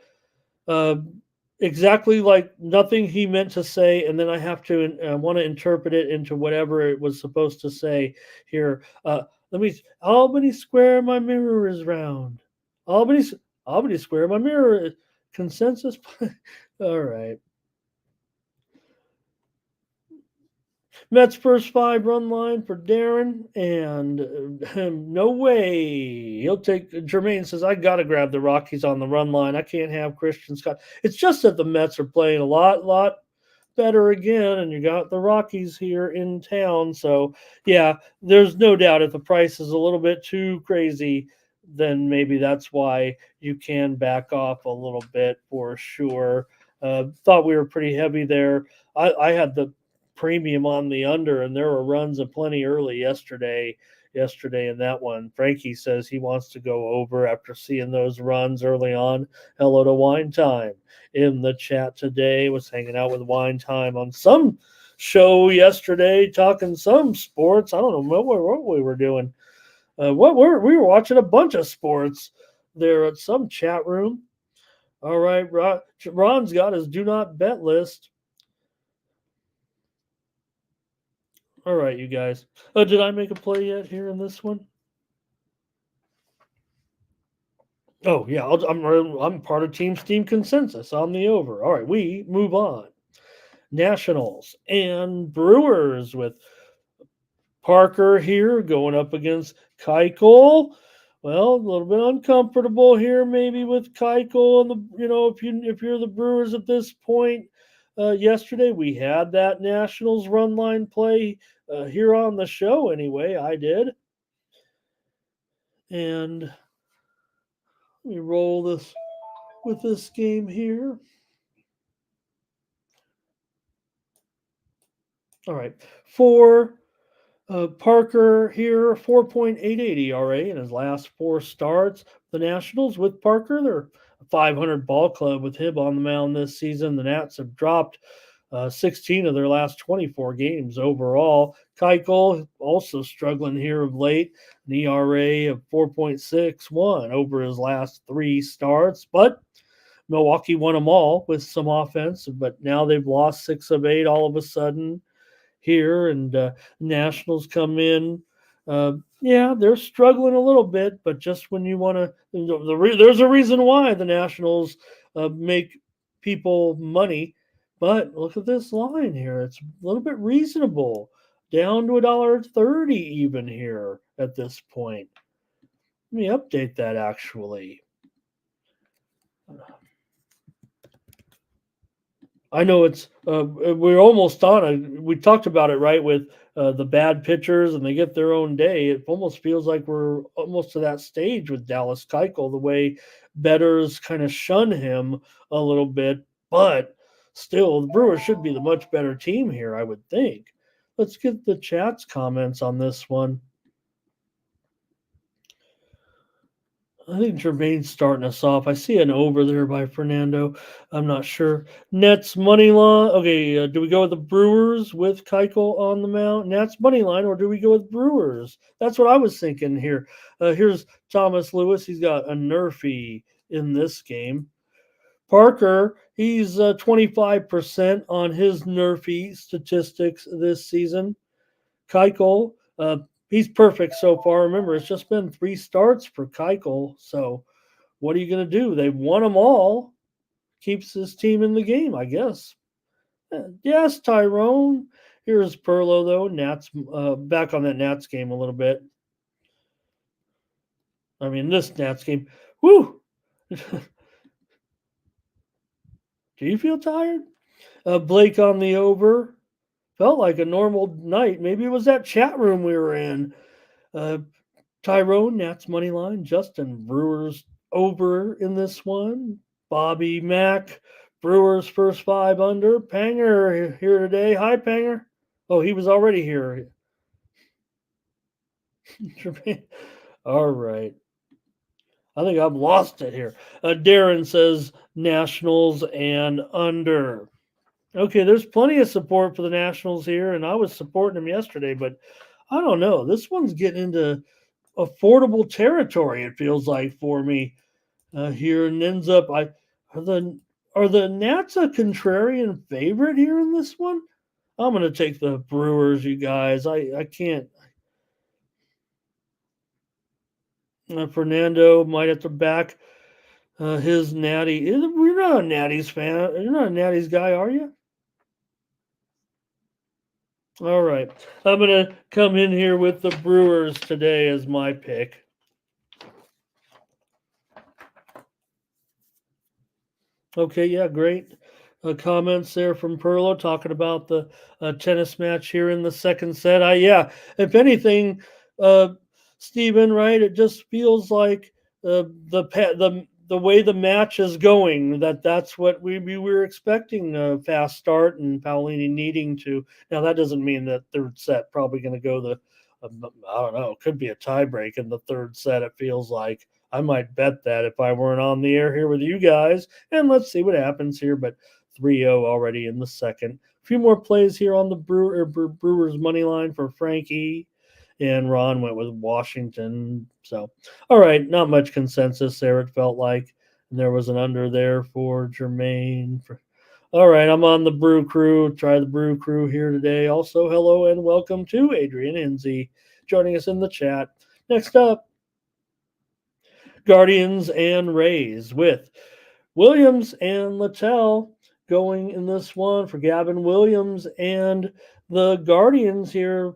exactly like nothing he meant to say, and then I have to want to interpret it into whatever it was supposed to say here. Albany Square, my mirror is round. Albany Square, my mirror is consensus. All right. Mets first 5-run line for Darren, and no way he'll take. Jermaine says, I got to grab the Rockies on the run line. I can't have Christian Scott. It's just that the Mets are playing a lot better again, and you got the Rockies here in town. So, yeah, there's no doubt if the price is a little bit too crazy, then maybe that's why you can back off a little bit for sure. Thought we were pretty heavy there. I had the premium on the under, and there were runs aplenty early yesterday in that one. Frankie says he wants to go over after seeing those runs early on. Hello to Wine Time in the chat today. Was hanging out with Wine Time on some show yesterday, talking some sports. I don't know what we were doing. We were watching a bunch of sports there at some chat room. All right, Ron's got his do not bet list. All right, you guys. Did I make a play yet here in this one? Oh yeah, I'm part of Team Steam consensus on the over. All right, we move on. Nationals and Brewers with Parker here going up against Keuchel. Well, a little bit uncomfortable here, maybe with Keuchel and if you're the Brewers at this point. Yesterday we had that Nationals run line play here on the show. Anyway, I did, and let me roll this with this game here. All right, for Parker here, 4.88 ERA in his last four starts. The Nationals with Parker, they're a 500 ball club with him on the mound this season. The Nats have dropped 16 of their last 24 games overall. Keuchel also struggling here of late, an ERA of 4.61 over his last three starts. But Milwaukee won them all with some offense, but now they've lost 6 of 8 all of a sudden here, and Nationals come in. Yeah, they're struggling a little bit, but just when you want to, there's a reason why the Nationals make people money. But look at this line here; it's a little bit reasonable, down to $1.30 even here at this point. Let me update that actually. I know it's we're almost on it. We talked about it, right, with the bad pitchers and they get their own day. It almost feels like we're almost to that stage with Dallas Keuchel, the way bettors kind of shun him a little bit, but still the Brewers should be the much better team here, I would think. Let's get the chat's comments on this one. I think Jermaine's starting us off. I see an over there by Fernando. I'm not sure. Nets money line. Okay, do we go with the Brewers with Keuchel on the mound? Nets money line, or do we go with Brewers? That's what I was thinking here. Here's Thomas Lewis. He's got a nerfy in this game. Parker, he's 25% on his nerfy statistics this season. Keuchel, he's perfect so far. Remember, it's just been 3 starts for Keuchel. So what are you going to do? They won them all. Keeps his team in the game, I guess. Yes, Tyrone. Here's Perlo, though. Nats back on that Nats game a little bit. I mean, this Nats game. Woo! Do you feel tired? Blake on the over. Felt like a normal night. Maybe it was that chat room we were in. Tyrone, Nats money line. Justin, Brewers over in this one. Bobby Mack, Brewers first 5 under. Panger here today. Hi, Panger. Oh, he was already here. All right. I think I've lost it here. Darren says Nationals and under. Okay, there's plenty of support for the Nationals here, and I was supporting them yesterday, but I don't know. This one's getting into affordable territory, it feels like, for me here, and ends up. Are the Nats a contrarian favorite here in this one? I'm going to take the Brewers, you guys. I can't. Fernando might have to back his Natty. You're not a Natty's fan. You're not a Natty's guy, are you? All right. I'm going to come in here with the Brewers today as my pick. Okay, yeah, great comments there from Perlo talking about the tennis match here in the second set. Yeah, if anything, Stephen, right, it just feels like the way the match is going, that's what we were expecting, a fast start and Paolini needing to. Now, that doesn't mean that third set probably going to go I don't know, it could be a tie break in the third set, it feels like. I might bet that if I weren't on the air here with you guys. And let's see what happens here. But 3-0 already in the second. A few more plays here on the Brewers money line for Frankie. And Ron went with Washington. So, all right, not much consensus there, it felt like. And there was an under there for Jermaine. All right, I'm on the Brew Crew. Try the Brew Crew here today. Also, hello and welcome to Adrian Enzi joining us in the chat. Next up, Guardians and Rays with Williams and Littell going in this one for Gavin Williams, and the Guardians here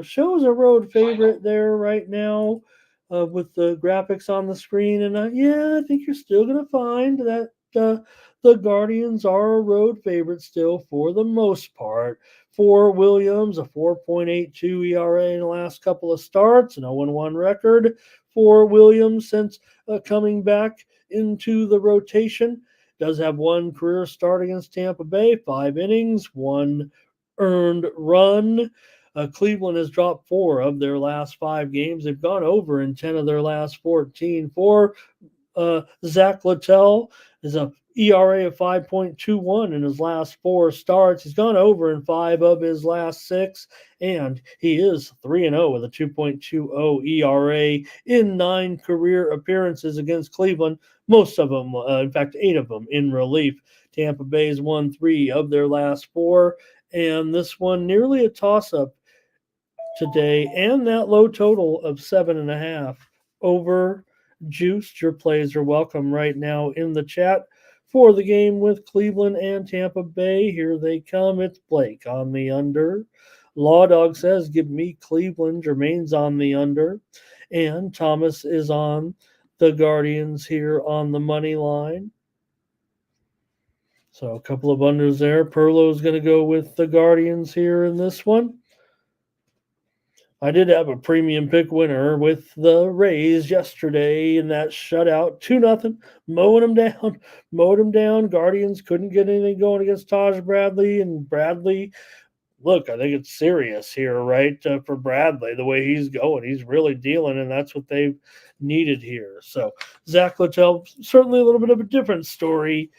shows a road favorite there right now with the graphics on the screen. And yeah, I think you're still going to find that the Guardians are a road favorite still for the most part. For Williams, a 4.82 ERA in the last couple of starts, an 0-1 record for Williams since coming back into the rotation. Does have one career start against Tampa Bay, 5 innings, 1 earned run. Cleveland has dropped 4 of their last 5 games. They've gone over in 10 of their last 14. For Zach Littell is a ERA of 5.21 in his last 4 starts. He's gone over in 5 of his last 6, and he is 3-0 with a 2.20 ERA in 9 career appearances against Cleveland. Most of them, in fact, 8 of them in relief. Tampa Bay's won 3 of their last 4, and this one nearly a toss-up today, and that low total of 7.5 over juiced. Your plays are welcome right now in the chat for the game with Cleveland and Tampa Bay. Here they come. It's Blake on the under. Law Dog says, give me Cleveland. Jermaine's on the under. And Thomas is on the Guardians here on the money line. So a couple of unders there. Perlo's going to go with the Guardians here in this one. I did have a premium pick winner with the Rays yesterday in that shutout, 2-0, mowed them down. Guardians couldn't get anything going against Taj Bradley, and Bradley, look, I think it's serious here, right, for Bradley, the way he's going. He's really dealing, and that's what they've needed here. So Zach Littell, certainly a little bit of a different story.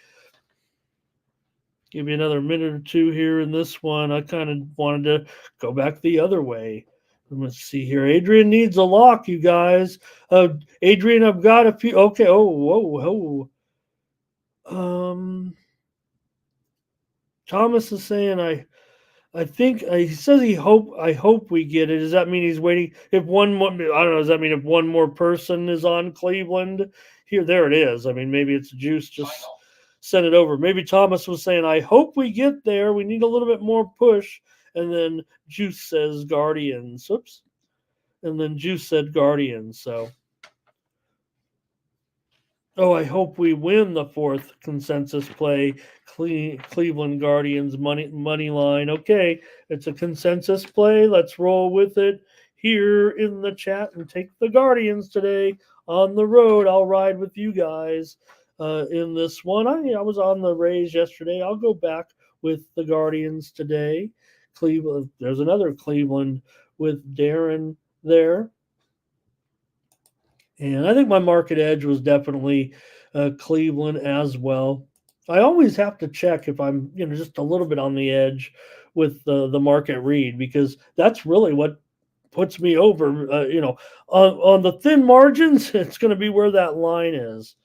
Give you another minute or two here in this one. I kind of wanted to go back the other way. Let's see here. Adrian needs a lock, you guys. Adrian, I've got a few. Okay. Oh, whoa. Thomas is saying I think he says I hope we get it. Does that mean he's waiting? If one more, I don't know. Does that mean if one more person is on Cleveland? Here, there it is. I mean, maybe it's Juice just sent it over. Maybe Thomas was saying, I hope we get there. We need a little bit more push. And then Juice says Guardians. Oops. And then Juice said Guardians. So, I hope we win the 4th consensus play. Cleveland Guardians money line. Okay, it's a consensus play. Let's roll with it here in the chat and take the Guardians today on the road. I'll ride with you guys in this one. I was on the Rays yesterday. I'll go back with the Guardians today. Cleveland. There's another Cleveland with Darren there. And I think my market edge was definitely Cleveland as well. I always have to check if I'm, just a little bit on the edge with the market read, because that's really what puts me over, on the thin margins. It's going to be where that line is.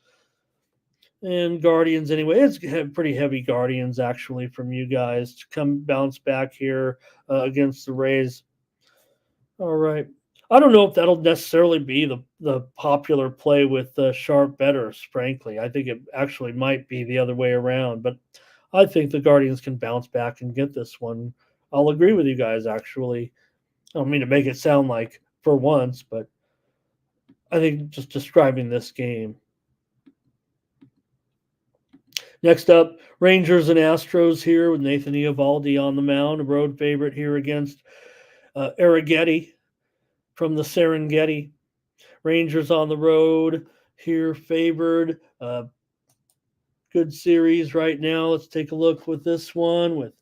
And Guardians, anyway, it's pretty heavy Guardians, actually, from you guys to come bounce back here against the Rays. All right. I don't know if that'll necessarily be the popular play with sharp bettors, frankly. I think it actually might be the other way around. But I think the Guardians can bounce back and get this one. I'll agree with you guys, actually. I don't mean to make it sound like for once, but I think just describing this game. Next up, Rangers and Astros here with Nathan Eovaldi on the mound, a road favorite here against Arrighetti from the Serengeti. Rangers on the road here favored. Good series right now. Let's take a look with this one with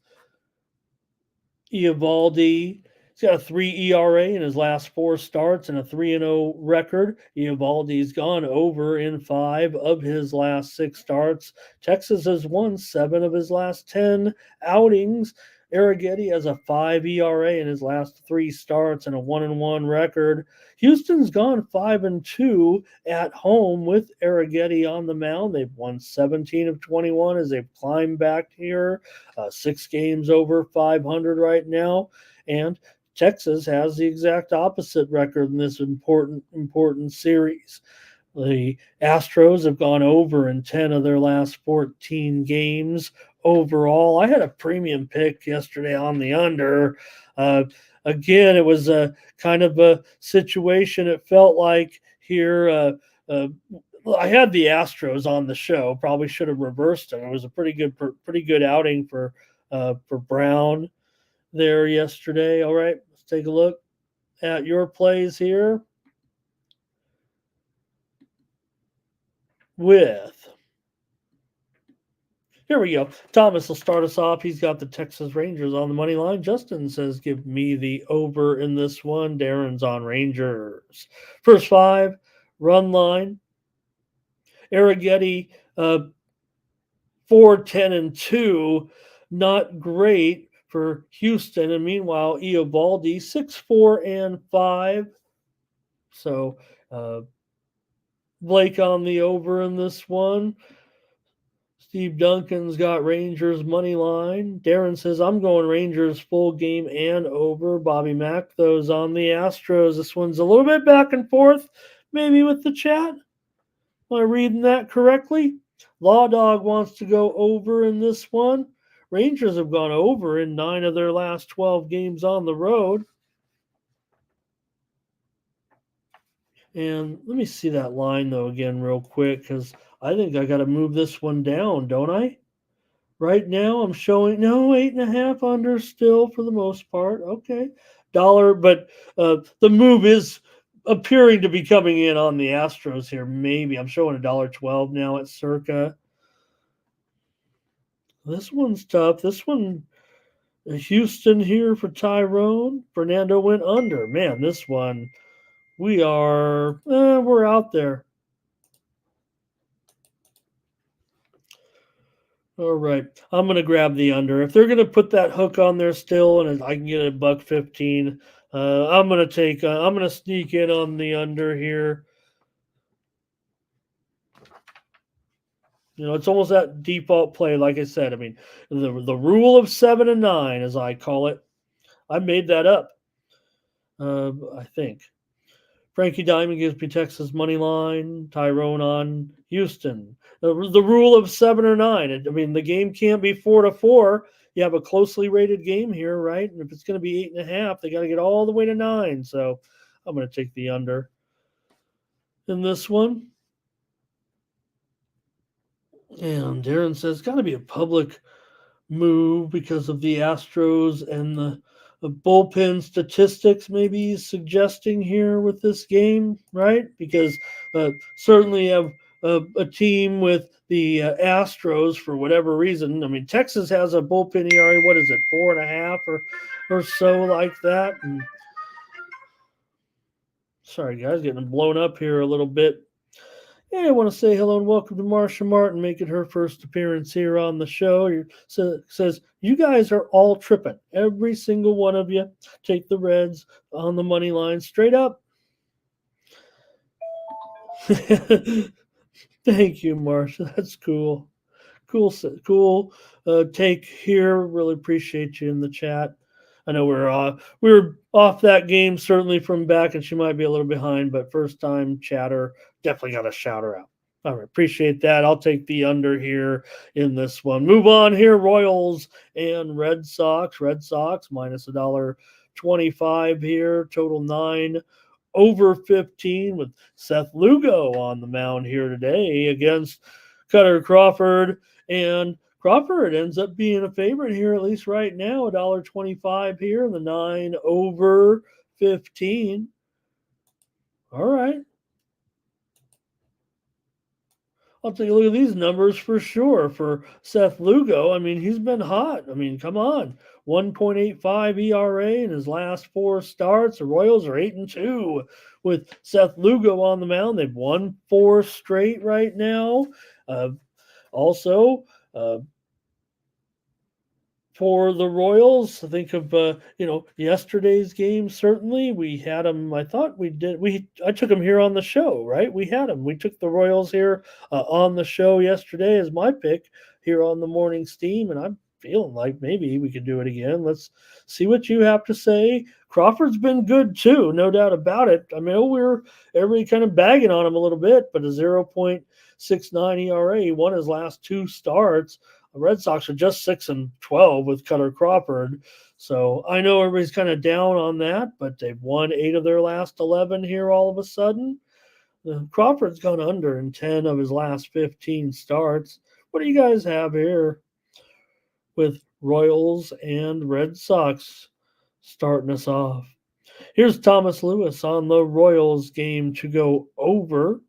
Eovaldi. He's got a 3 ERA in his last 4 starts and a 3-0 record. Eovaldi's gone over in 5 of his last 6 starts. Texas has won 7 of his last 10 outings. Arrighetti has a 5 ERA in his last 3 starts and a 1-1 record. Houston's gone 5-2 at home with Arrighetti on the mound. They've won 17 of 21 as they've climbed back here. 6 games over 500 right now. And Texas has the exact opposite record in this important series. The Astros have gone over in 10 of their last 14 games overall. I had a premium pick yesterday on the under. Again, it was a kind of a situation. It felt like here. I had the Astros on the show. Probably should have reversed them. It was a pretty good outing for Brown there yesterday. All right, let's take a look at your plays here with. Here we go. Thomas will start us off. He's got the Texas Rangers on the money line. Justin says, give me the over in this one. Darren's on Rangers. First 5, run line. Arrighetti, 4-10-2. Not great for Houston. And meanwhile, Eovaldi, 6-4-5. So Blake on the over in this one. Steve Duncan's got Rangers money line. Darren says, I'm going Rangers full game and over. Bobby Mack, those on the Astros. This one's a little bit back and forth, maybe with the chat. Am I reading that correctly? Law Dog wants to go over in this one. Rangers have gone over in 9 of their last 12 games on the road. And let me see that line, though, again real quick, because I think I got to move this one down, don't I? Right now, I'm showing, no, 8.5 under still for the most part. Okay. Dollar, but the move is appearing to be coming in on the Astros here. Maybe. I'm showing $1.12 now at circa. This one's tough. This one, Houston here for Tyrone. Fernando went under. Man, this one, we're out there. All right, I'm going to grab the under. If they're going to put that hook on there still, and I can get $1.15, I'm going to sneak in on the under here. You know, it's almost that default play, like I said. I mean, the rule of 7 and 9, as I call it. I made that up. I think. Frankie Diamond gives me Texas money line. Tyrone on Houston. The rule of 7 or 9. I mean, the game can't be 4-4. You have a closely rated game here, right? And if it's going to be 8.5, they got to get all the way to 9. So I'm going to take the under in this one. And Darren says, got to be a public move because of the Astros and the bullpen statistics maybe he's suggesting here with this game, right? Because certainly have a team with the Astros for whatever reason. I mean, Texas has a bullpen ERA, what is it, 4.5 or so like that? And sorry, guys, getting blown up here a little bit. Hey, I want to say hello and welcome to Marsha Martin, making her first appearance here on the show. Says, you guys are all tripping. Every single one of you. Take the Reds on the money line straight up. Thank you, Marsha. That's cool. Cool take here. Really appreciate you in the chat. I know we were off that game, certainly from back, and she might be a little behind, but first time chatter, definitely got to shout her out. All right, appreciate that. I'll take the under here in this one. Move on here, Royals and Red Sox. Red Sox minus $1.25 here, total 9 over 15 with Seth Lugo on the mound here today against Cutter Crawford, and Crawford ends up being a favorite here, at least right now, $1.25 here, the 9 over 15. All right. I'll take a look at these numbers for sure for Seth Lugo. I mean, he's been hot. I mean, come on. 1.85 ERA in his last 4 starts. The Royals are 8-2 with Seth Lugo on the mound. They've won 4 straight right now. Also, for the Royals. I think of yesterday's game. Certainly, we had them. I thought we did. I took them here on the show, right? We had them. We took the Royals here on the show yesterday as my pick here on the morning steam, and I'm feeling like maybe we could do it again. Let's see what you have to say. Crawford's been good too, no doubt about it. I mean, we're everybody kind of bagging on him a little bit, but a 0.69 ERA. He won his last two starts. The Red Sox are just 6-12 with Cutter Crawford. So I know everybody's kind of down on that, but they've won 8 of their last 11 here all of a sudden. Crawford's gone under in 10 of his last 15 starts. What do you guys have here with Royals and Red Sox starting us off? Here's Thomas Lewis on the Royals game to go over.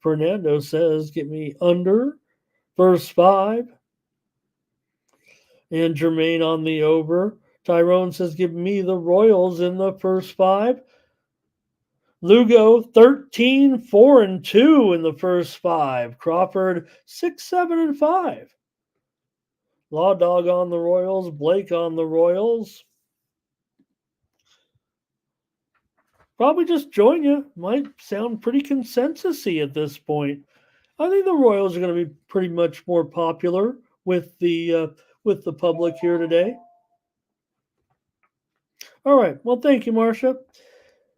Fernando says, get me under first 5. And Jermaine on the over. Tyrone says, give me the Royals in the first 5. Lugo, 13, 4, and 2 in the first 5. Crawford, 6, 7, and 5. Law Dog on the Royals. Blake on the Royals. Probably just join you. Might sound pretty consensus-y at this point. I think the Royals are going to be pretty much more popular with the public here today. All right. Well, thank you, Marcia.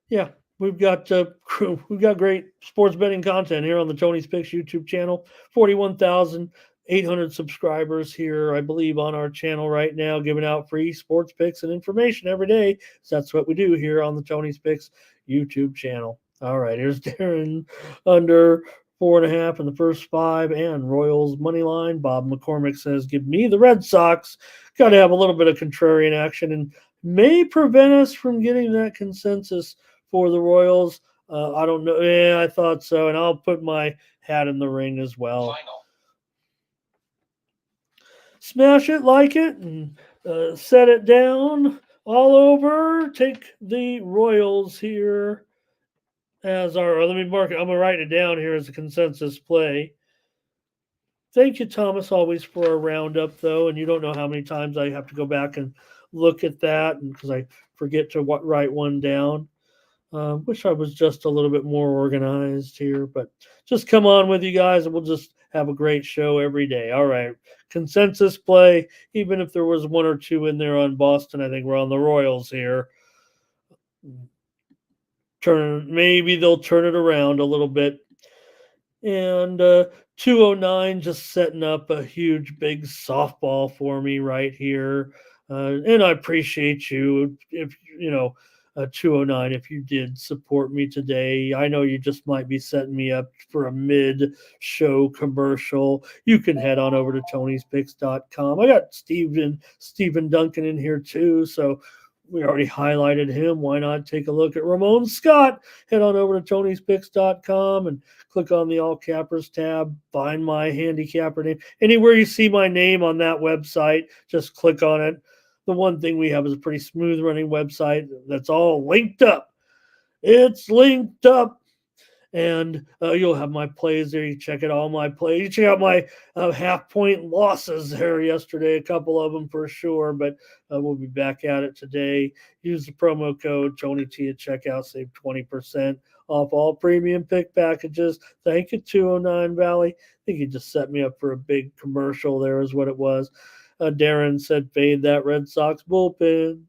Yeah, we've got great sports betting content here on the Tony's Picks YouTube channel. 41,800 subscribers here, I believe, on our channel right now, giving out free sports picks and information every day. So that's what we do here on the Tony's Picks YouTube channel. All right, here's Darren under 4.5 in the first 5 and Royals money line. Bob McCormick says, give me the Red Sox. Got to have a little bit of contrarian action and may prevent us from getting that consensus for the Royals. I don't know. Yeah, I thought so. And I'll put my hat in the ring as well. Final. Smash it, like it, and set it down all over. Take the Royals here as our, let me mark it. I'm going to write it down here as a consensus play. Thank you, Thomas, always for a roundup, though. And you don't know how many times I have to go back and look at that because I forget to write one down. Wish I was just a little bit more organized here, but just come on with you guys and we'll just have a great show every day. All right. Consensus play, even if there was 1 or 2 in there on Boston, I think we're on the Royals here. Maybe they'll turn it around a little bit. And 209 just setting up a huge big softball for me right here. And I appreciate you if 209 if you did support me today. I know you just might be setting me up for a mid-show commercial. You can head on over to tonyspicks.com. I got Stephen Duncan in here too, so we already highlighted him. Why not take a look at Ramon Scott? Head on over to tonyspicks.com and click on the All Cappers tab. Find my handicapper name. Anywhere you see my name on that website, just click on it. The one thing we have is a pretty smooth running website that's all linked up. It's linked up. And you'll have my plays there. You check out all my plays. You check out my half-point losses there yesterday, a couple of them for sure. But we'll be back at it today. Use the promo code TonyT at checkout. Save 20% off all premium pick packages. Thank you, 209 Valley. I think you just set me up for a big commercial there is what it was. Darren said, fade that Red Sox bullpen.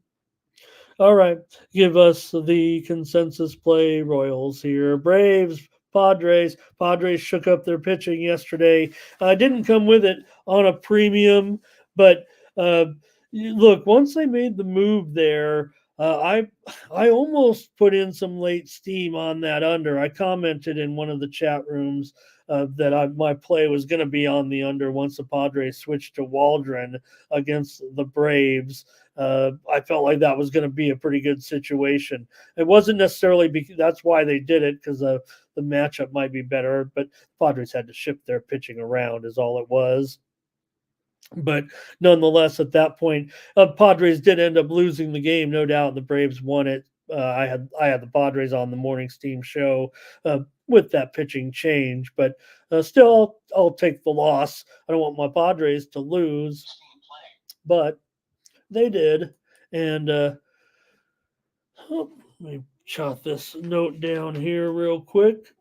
All right, give us the consensus play. Royals here. Braves, Padres. Padres shook up their pitching yesterday. Didn't come with it on a premium, but look, once they made the move there, I almost put in some late steam on that under. I commented in one of the chat rooms that my play was going to be on the under once the Padres switched to Waldron against the Braves. I felt like that was going to be a pretty good situation. It wasn't necessarily that's why they did it, because the matchup might be better, but Padres had to shift their pitching around is all it was. But nonetheless, at that point, Padres did end up losing the game, no doubt. The Braves won it. I had the Padres on the morning steam show with that pitching change, but still, I'll take the loss. I don't want my Padres to lose, but They did. And let me jot this note down here real quick.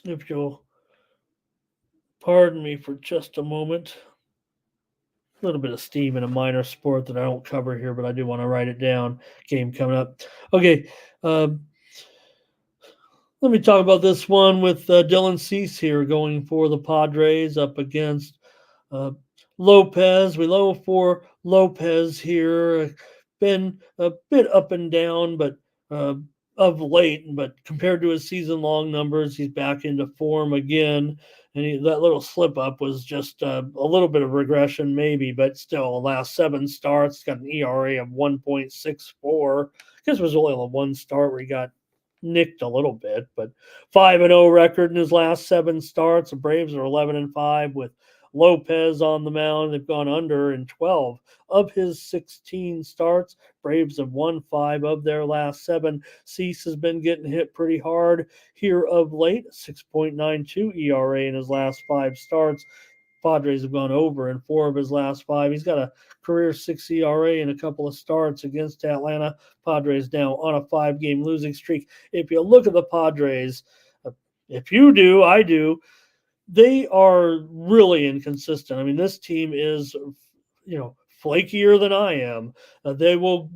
If you'll pardon me for just a moment. A little bit of steam in a minor sport that I don't cover here, but I do want to write it down. Game coming up. Okay. Um, Let me talk about this one with Dylan Cease here going for the Padres up against uh, Lopez. We low for Lopez here. Been a bit up and down, but uh, of late. But compared to his season-long numbers, he's back into form again. And that little slip up was just a little bit of regression, maybe, but still, last 7 starts, got an ERA of 1.64. I guess it was only one start where he got nicked a little bit, but 5-0 record in his last 7 starts. The Braves are 11-5 with Lopez on the mound. They've gone under in 12 of his 16 starts. Braves have won 5 of their last 7. Cease has been getting hit pretty hard here of late. 6.92 ERA in his last 5 starts. Padres have gone over in 4 of his last 5. He's got a career 6 ERA in a couple of starts against Atlanta. Padres now on a 5-game losing streak. If you look at the Padres, if you do, I do, they are really inconsistent. I mean, this team is, flakier than I am. They will,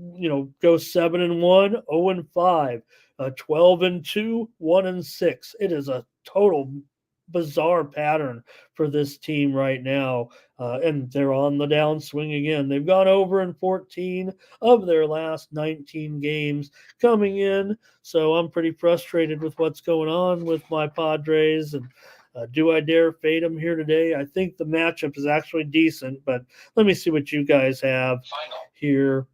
go 7-1, 0-5, 12-2, 1-6. It is a total bizarre pattern for this team right now. And they're on the downswing again. They've gone over in 14 of their last 19 games coming in. So I'm pretty frustrated with what's going on with my Padres. And do I dare fade them here today? I think the matchup is actually decent, but let me see what you guys have here.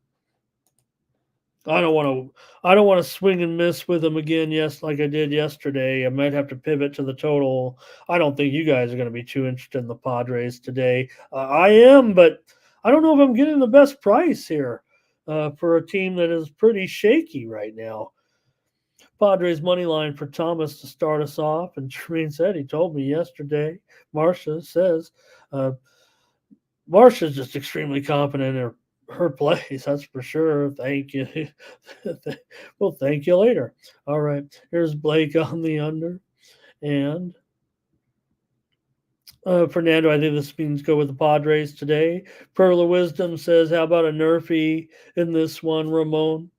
I don't want to swing and miss with them again. Yes, like I did yesterday. I might have to pivot to the total. I don't think you guys are going to be too interested in the Padres today. I am, but I don't know if I'm getting the best price here for a team that is pretty shaky right now. Padres money line for Thomas to start us off, and Tremaine said he told me yesterday. Marcia says Marcia's just extremely confident in her plays, that's for sure. Thank you. Well, thank you later. All right, here's Blake on the under, and Fernando, I think this means go with the Padres today. Pearl of Wisdom says, how about a Nerfy in this one, Ramon?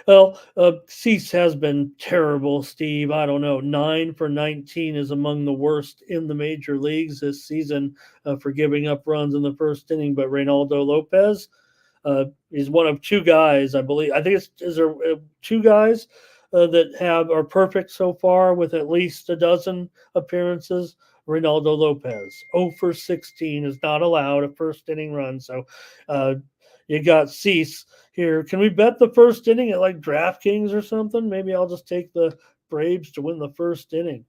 Well, Cease has been terrible, Steve. I don't know. 9 for 19 is among the worst in the major leagues this season for giving up runs in the first inning. But Reynaldo Lopez is one of 2 guys, I believe. I think is there 2 guys that are perfect so far with at least a dozen appearances. Reynaldo Lopez, 0 for 16 is not allowed a first inning run. So you got Cease here. Can we bet the first inning at like DraftKings or something? Maybe I'll just take the Braves to win the first inning.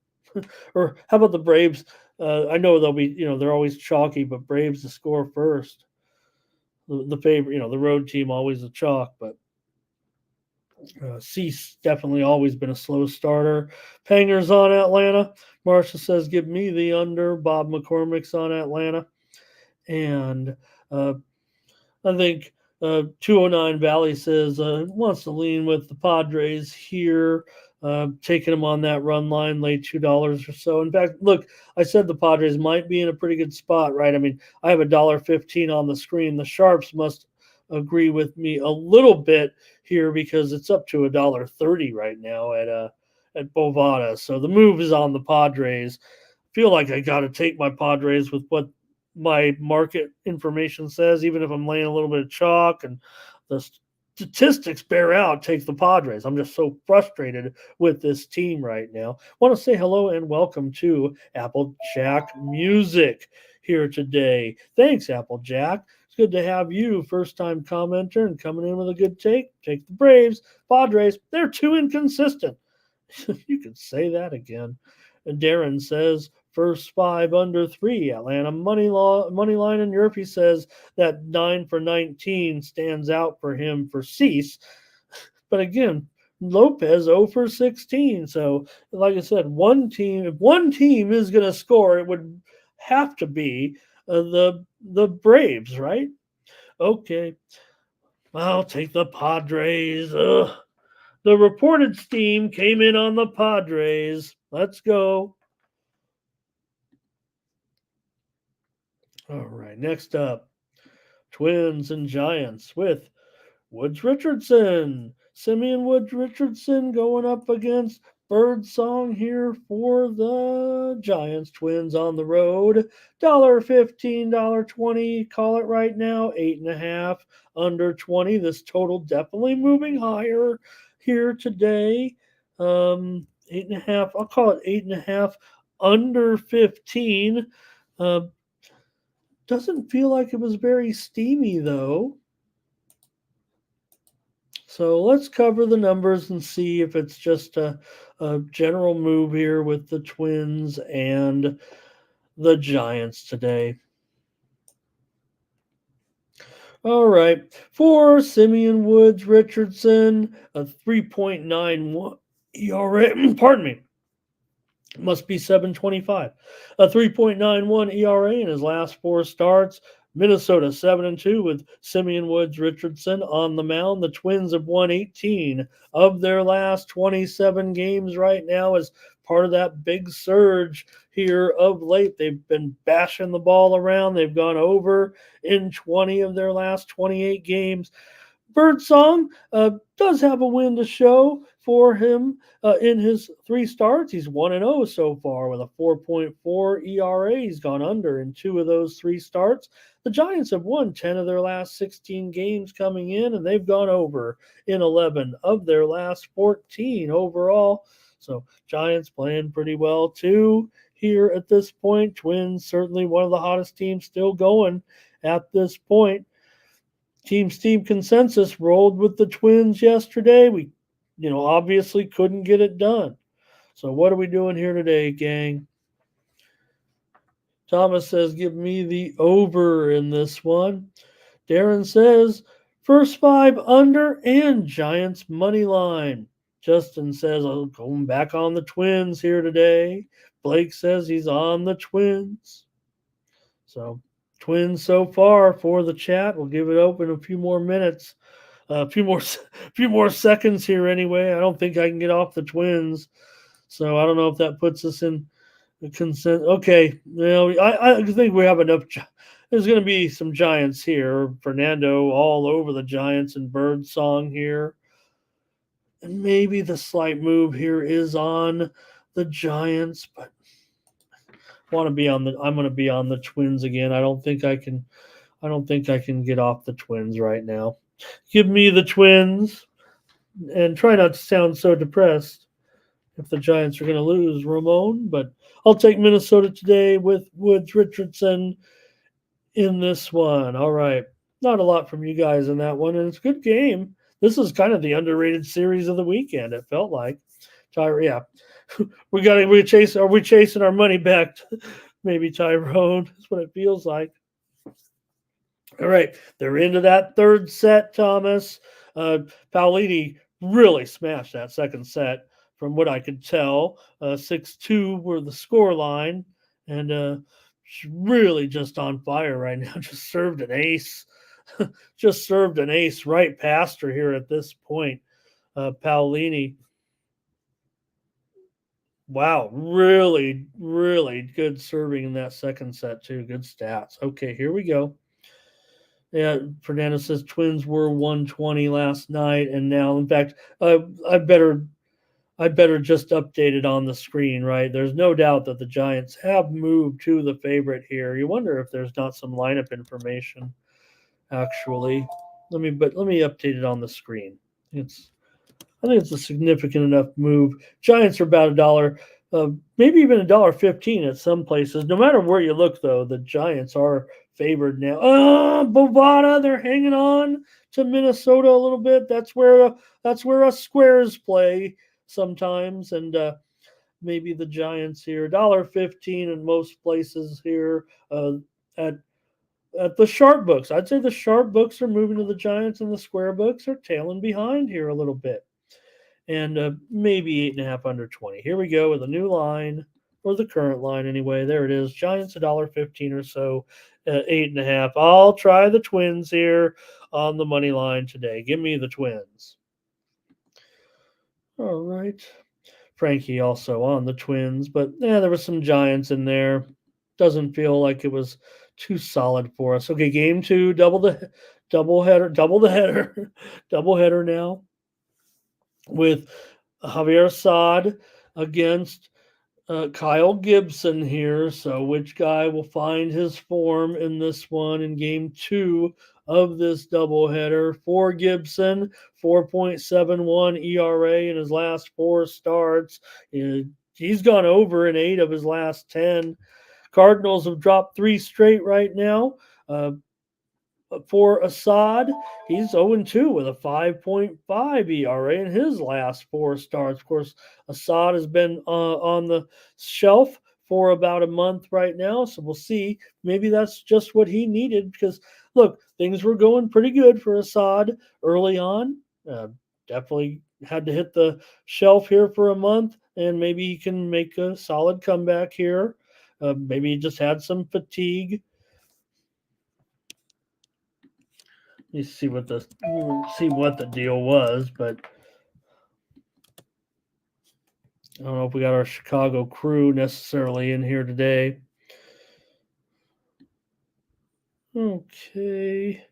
Or how about the Braves? I know they'll be, they're always chalky, but Braves to score first. The favorite, the road team always a chalk, but Cease definitely always been a slow starter. Panger's on Atlanta. Marcia says, give me the under. Bob McCormick's on Atlanta. And I think 209 Valley says wants to lean with the Padres here, taking them on that run line, late $2 or so. In fact, look, I said the Padres might be in a pretty good spot, right? I mean, I have $1.15 on the screen. The Sharps must agree with me a little bit here because it's up to $1.30 right now at Bovada. So the move is on the Padres. Feel like I got to take my Padres with what my market information says, even if I'm laying a little bit of chalk and the statistics bear out, take the Padres. I'm just so frustrated with this team right now. Want to say hello and welcome to Applejack Music here today. Thanks, Applejack. It's good to have you, first-time commenter, and coming in with a good take. Take the Braves. Padres, they're too inconsistent. You could say that again. And Darren says, first 5 under 3. Atlanta money line, and Yerpy says that 9 for 19 stands out for him for Cease. But again, Lopez 0 for 16. So, like I said, if one team is going to score, it would have to be the Braves, right? Okay, I'll take the Padres. Ugh. The reported steam came in on the Padres. Let's go. All right, next up, Twins and Giants with Woods Richardson. Simeon Woods Richardson going up against Birdsong here for the Giants. Twins on the road. $15, $20. Call it right now. 8.5 under 20. This total definitely moving higher here today. 8.5. I'll call it 8.5 under 15. Uh, doesn't feel like it was very steamy though. So let's cover the numbers and see if it's just a general move here with the Twins and the Giants today. All right. For Simeon Woods Richardson, a 3.91 ERA. Pardon me. Must be 725. A 3.91 ERA in his last four starts. Minnesota 7-2 with Simeon Woods Richardson on the mound. The Twins have won 18 of their last 27 games right now as part of that big surge here of late. They've been bashing the ball around. They've gone over in 20 of their last 28 games. Birdsong does have a win to show for him in his three starts. He's 1-0 so far with a 4.4 ERA. He's gone under in two of those three starts. The Giants have won 10 of their last 16 games coming in, and they've gone over in 11 of their last 14 overall. So Giants playing pretty well too here at this point. Twins certainly one of the hottest teams still going at this point. Team Steve consensus rolled with the Twins yesterday. We, obviously couldn't get it done. So what are we doing here today, gang? Thomas says, give me the over in this one. Darren says, first five under and Giants money line. Justin says, I'm going back on the Twins here today. Blake says he's on the Twins. So Twins so far for the chat. We'll give it open a few more minutes, a few more seconds here. Anyway, I don't think I can get off the Twins, so I don't know if that puts us in the consent. Okay, I think we have enough. There's going to be some Giants here. Fernando all over the Giants and Birdsong here, and maybe the slight move here is on the Giants, but. I'm going to be on the Twins again. I don't think I can get off the Twins right now. Give me the Twins and try not to sound so depressed if the Giants are going to lose, Ramon, but I'll take Minnesota today with Woods Richardson in this one. All right. Not a lot from you guys in that one, and it's a good game. This is kind of the underrated series of the weekend, it felt like. Yeah. We're chasing our money back to maybe Tyrone. That's what it feels like. All right, they're into that third set, Thomas. Paolini really smashed that second set from what I could tell. 6-2 were the score line, and she's really just on fire right now. Just served an ace. Just served an ace right past her here at this point. Paolini. Wow, really, really good serving in that second set, too. Good stats. Okay, here we go. Yeah, Fernando says Twins were 120 last night, and now, in fact, I better just update it on the screen, right? There's no doubt that the Giants have moved to the favorite here. You wonder if there's not some lineup information, actually. Let me update it on the screen. I think it's a significant enough move. Giants are about $1, maybe even $1.15 at some places. No matter where you look, though, the Giants are favored now. Bovada, they're hanging on to Minnesota a little bit. That's where us squares play sometimes, and maybe the Giants here $1.15 in most places here at the sharp books. I'd say the sharp books are moving to the Giants, and the square books are tailing behind here a little bit. And maybe 8.5 under 20. Here we go with a new line. or the current line anyway. There it is. Giants $1.15 or so, 8.5. I'll try the Twins here on the money line today. Give me the Twins. All right. Frankie also on the Twins, but yeah, there was some Giants in there. Doesn't feel like it was too solid for us. Okay, game two, double the header, double header now with Javier Assad against Kyle Gibson here. So, which guy will find his form in this one in game two of this doubleheader? For Gibson, 4.71 ERA in his last four starts. He's gone over in 8 of his last 10. Cardinals have dropped 3 straight right now. For Assad, he's 0-2 with a 5.5 ERA in his last 4 starts. Of course, Assad has been on the shelf for about a month right now, so we'll see. Maybe that's just what he needed because, look, things were going pretty good for Assad early on. Definitely had to hit the shelf here for a month, and maybe he can make a solid comeback here. Maybe he just had some fatigue. Let me see what the deal was, but I don't know if we got our Chicago crew necessarily in here today. Okay.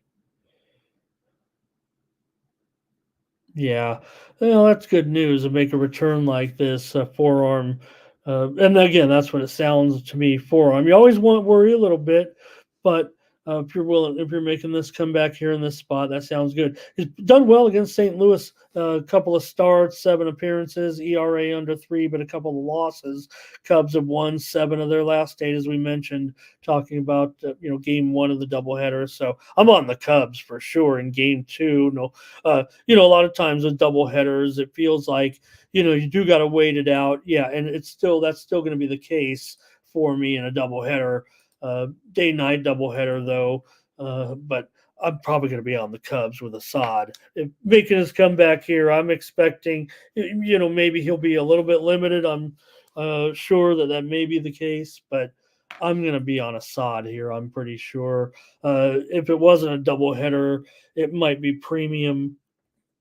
Yeah, well, that's good news to make a return like this, forearm. And again, that's what it sounds to me, forearm. You always want to worry a little bit, but if you're making this comeback here in this spot, that sounds good. He's done well against St. Louis. A couple of starts, 7 appearances, ERA under 3, but a couple of losses. Cubs have won 7 of their last 8, as we mentioned, talking about game 1 of the doubleheader. So I'm on the Cubs for sure in game 2. No, a lot of times with double headers, it feels like, you do got to wait it out. Yeah. And that's still going to be the case for me in a double header, day night double header though. But I'm probably going to be on the Cubs with Assad. Making his comeback here, I'm expecting, maybe he'll be a little bit limited. I'm sure that may be the case, but I'm going to be on Assad here, I'm pretty sure. If it wasn't a doubleheader, it might be premium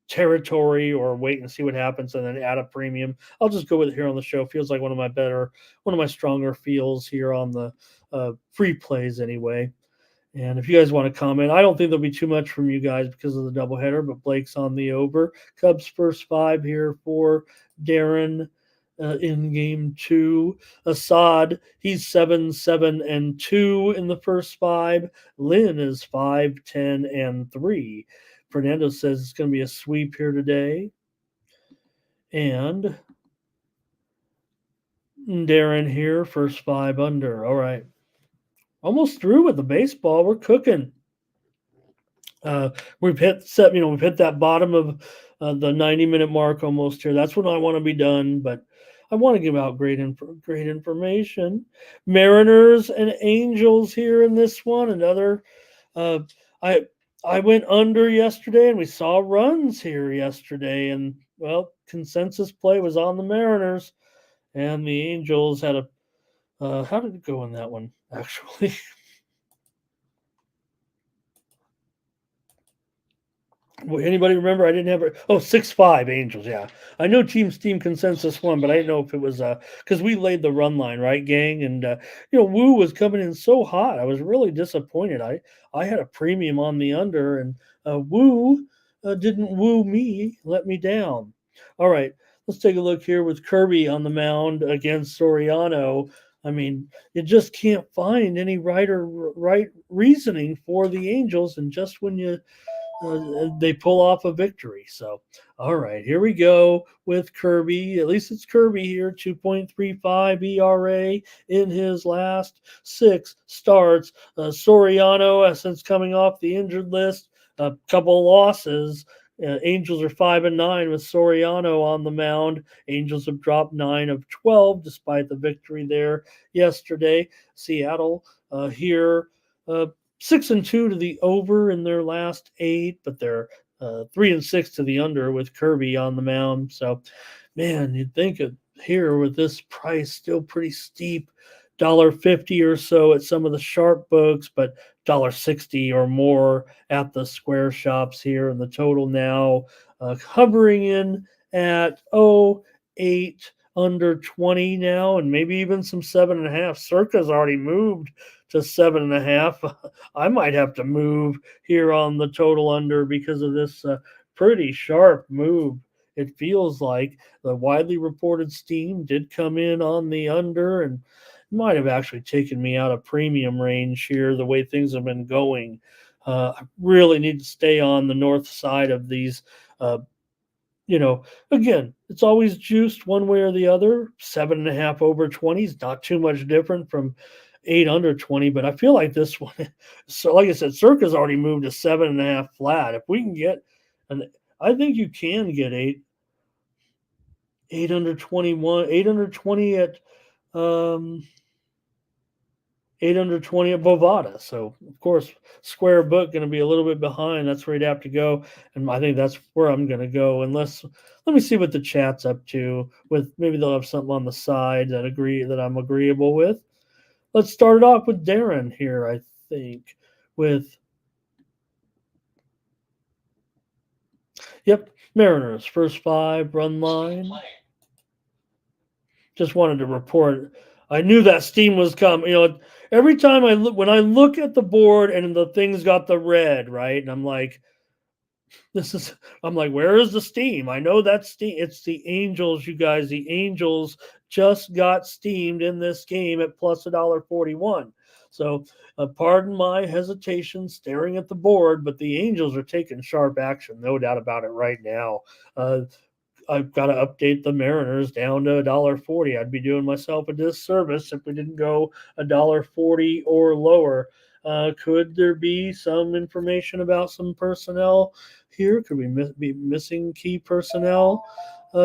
territory or wait and see what happens and then add a premium. I'll just go with it here on the show. Feels like one of my stronger feels here on the free plays anyway. And if you guys want to comment, I don't think there'll be too much from you guys because of the doubleheader, but Blake's on the over. Cubs first 5 here for Darren in game 2. Assad, he's 7-7-2 in the first 5. Lynn is 5-10-3. Fernando says it's going to be a sweep here today. And Darren here, first 5 under. All right. Almost through with the baseball. We're cooking. We've hit that bottom of the 90-minute mark almost here. That's when I want to be done, but I want to give out great information. Mariners and Angels here in this one. Another, I went under yesterday, and we saw runs here yesterday, and consensus play was on the Mariners, and the Angels had a. How did it go in that one? Actually. Anybody remember? I didn't have it. 6-5 Angels. Yeah, I know team consensus won, but I didn't know if it was because we laid the run line, right, gang? And Woo was coming in so hot. I was really disappointed. I had a premium on the under, and Woo didn't woo me, let me down. All right, let's take a look here with Kirby on the mound against Soriano. I mean, you just can't find any right reasoning for the Angels, and just when they pull off a victory. So, all right, here we go with Kirby. At least it's Kirby here, 2.35 ERA in his last 6 starts. Soriano, since coming off the injured list, a couple of losses. Angels are 5-9 with Soriano on the mound. Angels have dropped 9 of 12 despite the victory there yesterday. Seattle here 6-2 to the over in their last 8, but they're 3-6 to the under with Kirby on the mound. So, man, you'd think here with this price still pretty steep, $1.50 or so at some of the sharp books, but $1.60 or more at the square shops here. And the total now hovering in at 8 under 20 now, and maybe even some 7.5. Circa's already moved to 7.5. I might have to move here on the total under because of this pretty sharp move. It feels like the widely reported steam did come in on the under and might have actually taken me out of premium range here the way things have been going. I really need to stay on the north side of these. Uh, again, it's always juiced one way or the other. 7.5 over 20 is not too much different from 8 under 20, but I feel like this one, so like I said, Circa's already moved to 7.5 flat. If we can get, and I think you can get 8 under 21, 8 under 20 at um 8 under 20 at Bovada. So, of course, square book going to be a little bit behind. That's where you'd have to go. And I think that's where I'm going to go. Let me see what the chat's up to. With maybe they'll have something on the side that I'm agreeable with. Let's start it off with Darren here, I think, with, Mariners, first 5 run line. Just wanted to report. I knew that steam was coming. Every time when I look at the board and the thing's got the red, right, and I'm like, where is the steam? I know that steam. It's the Angels, you guys. The Angels just got steamed in this game at plus $1.41. So, pardon my hesitation staring at the board, but the Angels are taking sharp action, no doubt about it right now. I've got to update the Mariners down to $1.40. I'd be doing myself a disservice if we didn't go $1.40 or lower. Could there be some information about some personnel here? Could we be missing key personnel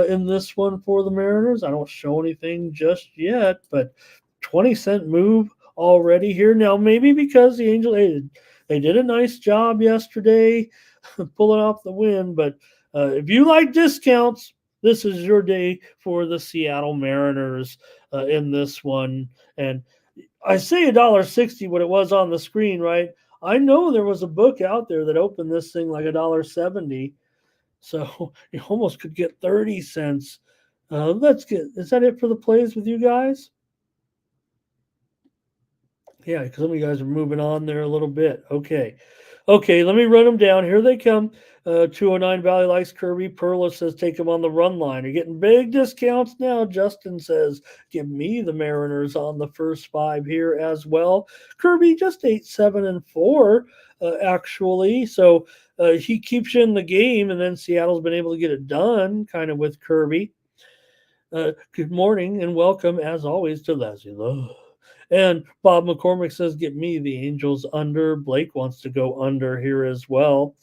in this one for the Mariners? I don't show anything just yet, but 20-cent move already here. Now, maybe because the Angels, they did a nice job yesterday pulling off the win, but if you like discounts, this is your day for the Seattle Mariners in this one. And I say $1.60 what it was on the screen, right? I know there was a book out there that opened this thing like $1.70. So you almost could get 30 cents. Is that it for the plays with you guys? Yeah, because some of you guys are moving on there a little bit. Okay, let me run them down. Here they come. 209 Valley likes Kirby. Perla says take him on the run line. You're getting big discounts now. Justin says give me the Mariners on the first 5 here as well. Kirby just 8, 7, and 4 actually. So he keeps you in the game, and then Seattle's been able to get it done kind of with Kirby. Good morning and welcome as always to Lazy Love. And Bob McCormick says, get me the Angels under. Blake wants to go under here as well.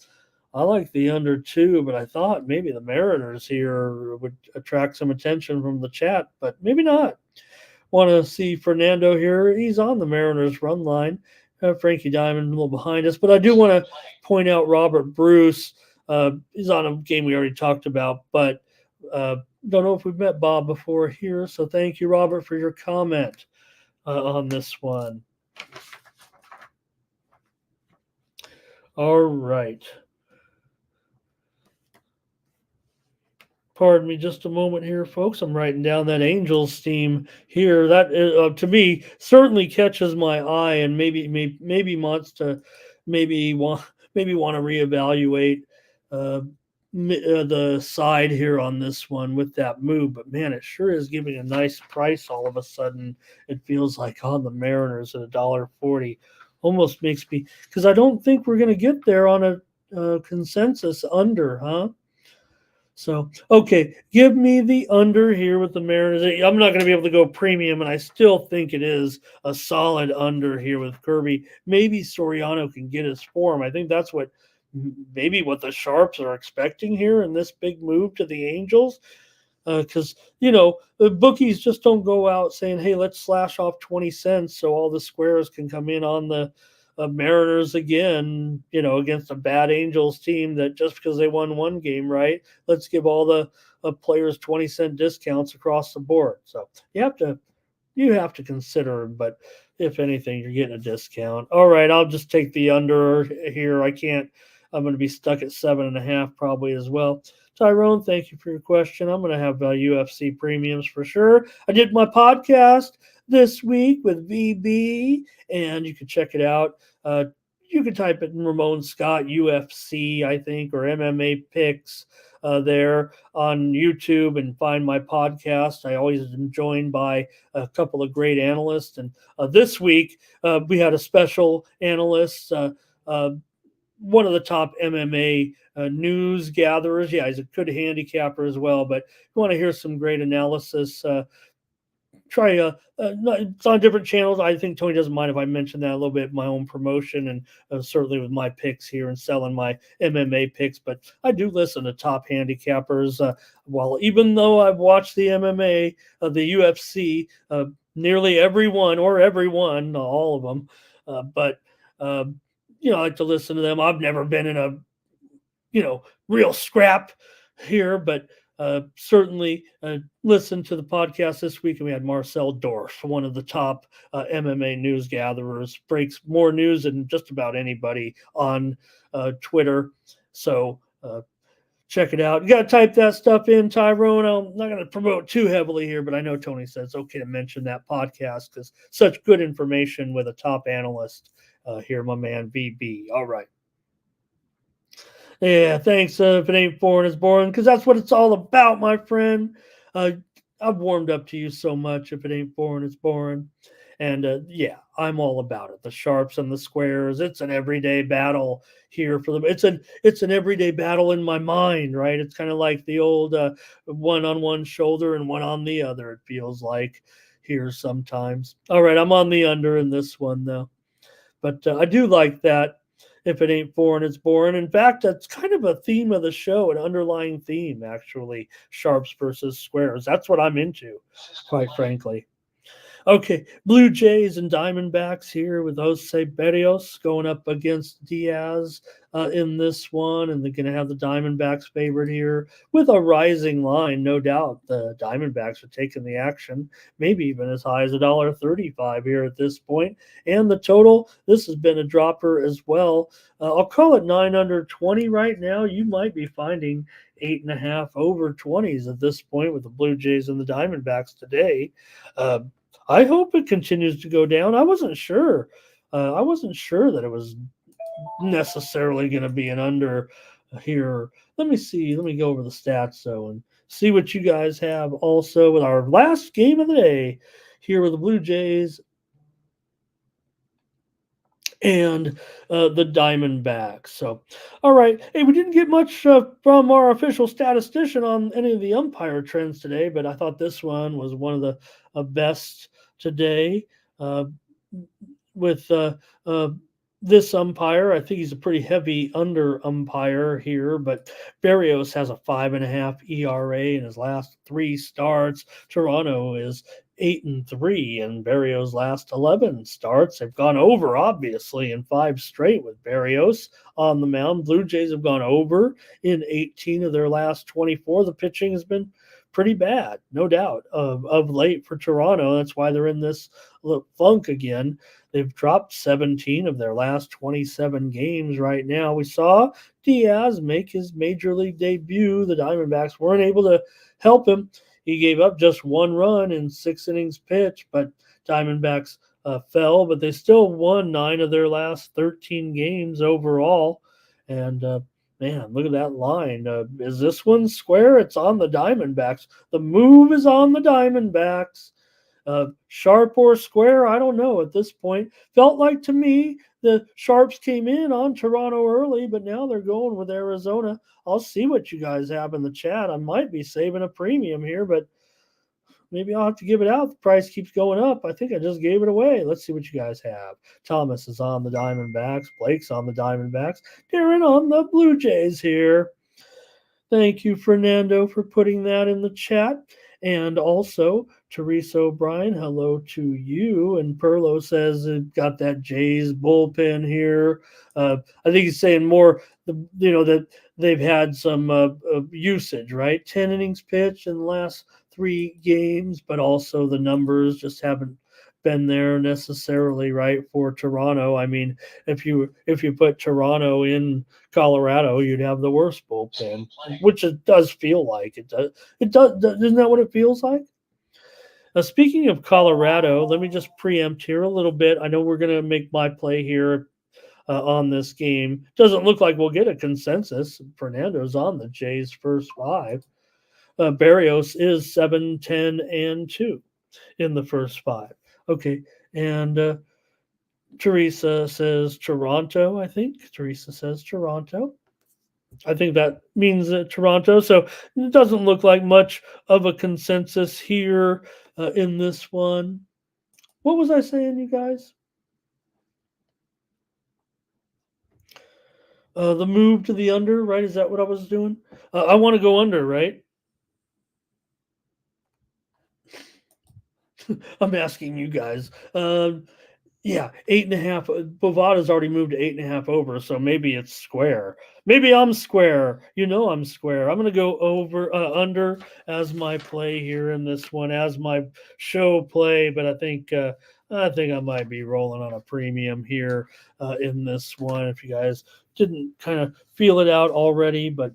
I like the under too, but I thought maybe the Mariners here would attract some attention from the chat, but maybe not. Want to see Fernando here. He's on the Mariners run line. Frankie Diamond a little behind us, but I do want to point out Robert Bruce. He's on a game we already talked about, but don't know if we've met Bob before here. So thank you, Robert, for your comment on this one. All right. Pardon me just a moment here, folks. I'm writing down that Angels team here. That to me certainly catches my eye, and maybe wants to want to reevaluate the side here on this one with that move. But man, it sure is giving a nice price all of a sudden. It feels like on the Mariners at $1.40. Almost makes me, because I don't think we're going to get there on a consensus under, huh? So, okay, give me the under here with the Mariners. I'm not going to be able to go premium, and I still think it is a solid under here with Kirby. Maybe Soriano can get his form. I think that's what the Sharps are expecting here in this big move to the Angels. Because, the bookies just don't go out saying, hey, let's slash off 20 cents so all the squares can come in on the Mariners again, against a bad Angels team that just because they won one game, right? Let's give all the players 20-cent discounts across the board. So you have to consider, but if anything, you're getting a discount. All right, I'll just take the under here. I'm going to be stuck at 7.5 probably as well. Tyrone, thank you for your question. I'm going to have UFC premiums for sure. I did my podcast this week with VB, and you can check it out. You can type it in Ramon Scott UFC, I think, or MMA picks there on YouTube and find my podcast. I always am joined by a couple of great analysts. And this week, we had a special analyst, one of the top MMA news gatherers. Yeah, he's a good handicapper as well. But if you want to hear some great analysis, try it's on different channels. I think Tony doesn't mind if I mention that a little bit, my own promotion, and certainly with my picks here and selling my MMA picks. But I do listen to top handicappers. Well, even though I've watched the MMA, the UFC, nearly everyone, all of them, but I like to listen to them. I've never been in a real scrap here, but certainly listen to the podcast this week. And we had Marcel Dorf, one of the top MMA news gatherers, breaks more news than just about anybody on Twitter. So check it out. You got to type that stuff in, Tyrone. I'm not going to promote too heavily here, but I know Tony said it's okay to mention that podcast because such good information with a top analyst here, my man VB. All right. Yeah, thanks. If it ain't foreign, it's boring, because that's what it's all about, my friend. I've warmed up to you so much. If it ain't foreign, it's boring. And yeah, I'm all about it. The sharps and the squares. It's an everyday battle here for them. It's an everyday battle in my mind, right? It's kind of like the old one on one shoulder and one on the other. It feels like here sometimes. All right, I'm on the under in this one though, but I do like that. If it ain't foreign, it's boring. In fact, that's kind of a theme of the show, an underlying theme, actually. Sharps versus squares. That's what I'm into, quite frankly. Okay, Blue Jays and Diamondbacks here with Jose Berrios going up against Diaz in this one, and they're going to have the Diamondbacks favored here with a rising line, no doubt. The Diamondbacks are taking the action, maybe even as high as $1.35 here at this point. And the total, this has been a dropper as well. I'll call it 9 under 20 right now. You might be finding 8.5 over 20s at this point with the Blue Jays and the Diamondbacks today. I hope it continues to go down. I wasn't sure. That it was necessarily going to be an under here. Let me see. Let me go over the stats though and see what you guys have also with our last game of the day here with the Blue Jays and the Diamondbacks. So, all right. Hey, we didn't get much from our official statistician on any of the umpire trends today, but I thought this one was one of the best today with this umpire. I think he's a pretty heavy under umpire here, but Berrios has a 5.5 ERA in his last 3 starts. Toronto is 8-3 in Berrios' last 11 starts. They've gone over, obviously, in 5 straight with Berrios on the mound. Blue Jays have gone over in 18 of their last 24. The pitching has been pretty bad, no doubt, of late for Toronto. That's why they're in this funk again. They've dropped 17 of their last 27 games right now. We saw Diaz make his major league debut. The Diamondbacks weren't able to help him. He gave up just 1 run in 6 innings pitched, but Diamondbacks fell, but they still won 9 of their last 13 games overall. And man, look at that line. Is this one square? It's on the Diamondbacks. The move is on the Diamondbacks. Sharp or square, I don't know at this point. Felt like to me the Sharps came in on Toronto early, but now they're going with Arizona. I'll see what you guys have in the chat. I might be saving a premium here, but maybe I'll have to give it out. The price keeps going up. I think I just gave it away. Let's see what you guys have. Thomas is on the Diamondbacks. Blake's on the Diamondbacks. Darren on the Blue Jays here. Thank you, Fernando, for putting that in the chat. And also, Teresa O'Brien, hello to you. And Perlo says it got that Jays bullpen here. I think he's saying more, that they've had some usage, right? 10 innings pitched in the last 3 games, but also the numbers just haven't been there necessarily, right, for Toronto. I mean, if you put Toronto in Colorado, you'd have the worst bullpen, which it does feel like it does. It does. Isn't that what it feels like? Now, speaking of Colorado, let me just preempt here a little bit. I know we're going to make my play here on this game. Doesn't look like we'll get a consensus. Fernando's on the Jays' first 5. Barrios is 7, 10, and 2 in the first 5. Okay, and Teresa says Toronto, I think. Teresa says Toronto. I think that means Toronto. So it doesn't look like much of a consensus here in this one. What was I saying, you guys? The move to the under, right? Is that what I was doing? I want to go under, right? I'm asking you guys. Yeah, 8.5. Bovada's already moved to 8.5 over, so maybe it's square. Maybe I'm square. I'm square. I'm gonna go over under as my play here in this one, as my show play. But I think I might be rolling on a premium here in this one. If you guys didn't kind of feel it out already, but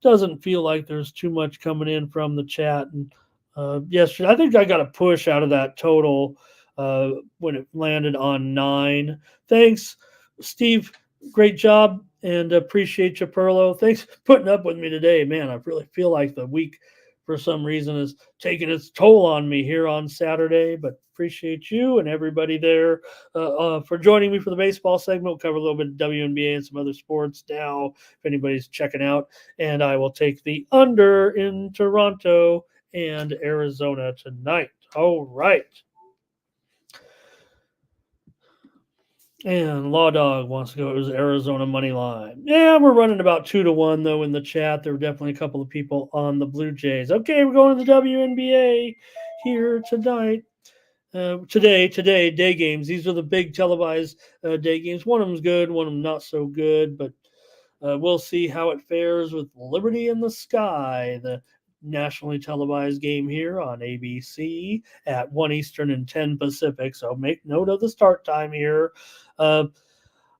doesn't feel like there's too much coming in from the chat. And yesterday, I think I got a push out of that total when it landed on 9. Thanks, Steve. Great job, and appreciate you, Perlo. Thanks for putting up with me today, man. I really feel like the week, for some reason, is taking its toll on me here on Saturday. But appreciate you and everybody there for joining me for the baseball segment. We'll cover a little bit of WNBA and some other sports now, if anybody's checking out. And I will take the under in Toronto and Arizona tonight. All right. And Law Dog wants to go. It was Arizona money line. Yeah, we're running about 2-1 though in the chat. There were definitely a couple of people on the Blue Jays. Okay, we're going to the WNBA here tonight. Today, day games. These are the big televised day games. One of them's good, one of them not so good, but we'll see how it fares with Liberty in the Sky, the nationally televised game here on ABC at 1 Eastern and 10 Pacific. So make note of the start time here.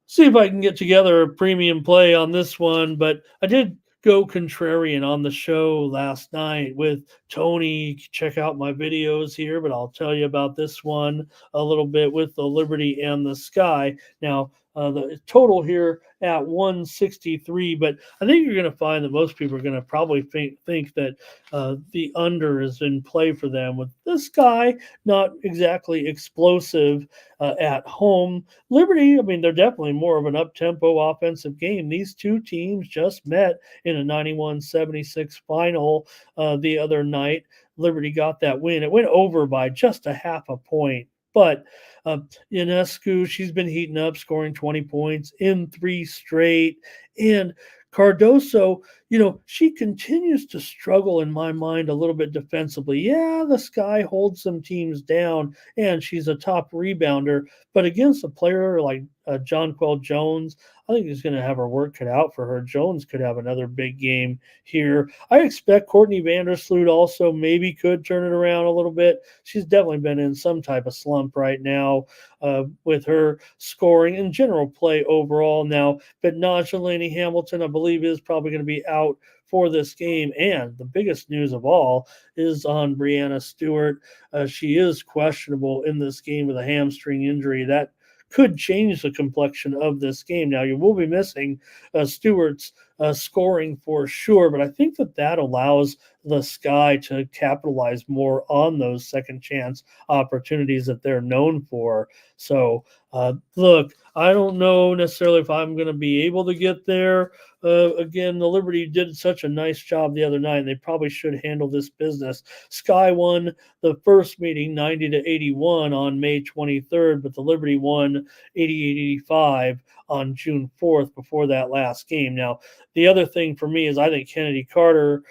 See if I can get together a premium play on this one, but I did go contrarian on the show last night with Tony. Check out my videos here, but I'll tell you about this one a little bit with the Liberty and the Sky. Now, the total here at 163, but I think you're going to find that most people are going to probably think that the under is in play for them with the Sky not exactly explosive at home. Liberty, I mean, they're definitely more of an up-tempo offensive game. These two teams just met in a 91-76 final the other night. Liberty got that win. It went over by just a half a point. But Ionescu, she's been heating up, scoring 20 points in 3 straight. And Cardoso, she continues to struggle in my mind a little bit defensively. Yeah, the Sky holds some teams down, and she's a top rebounder. But against a player like Jonquel Jones, I think he's going to have her work cut out for her. Jones could have another big game here. I expect Courtney Vandersloot also maybe could turn it around a little bit. She's definitely been in some type of slump right now with her scoring and general play overall now. But Najee Hamilton, I believe, is probably going to be out for this game. And the biggest news of all is on Brianna Stewart. She is questionable in this game with a hamstring injury. That could change the complexion of this game. Now, you will be missing Stewart's scoring for sure, but I think that allows the Sky to capitalize more on those second chance opportunities that they're known for. So, look, I don't know necessarily if I'm going to be able to get there. Again, the Liberty did such a nice job the other night, and they probably should handle this business. Sky won the first meeting 90-81 on May 23rd, but the Liberty won 88-85 on June 4th before that last game. Now, the other thing for me is I think Kennedy Carter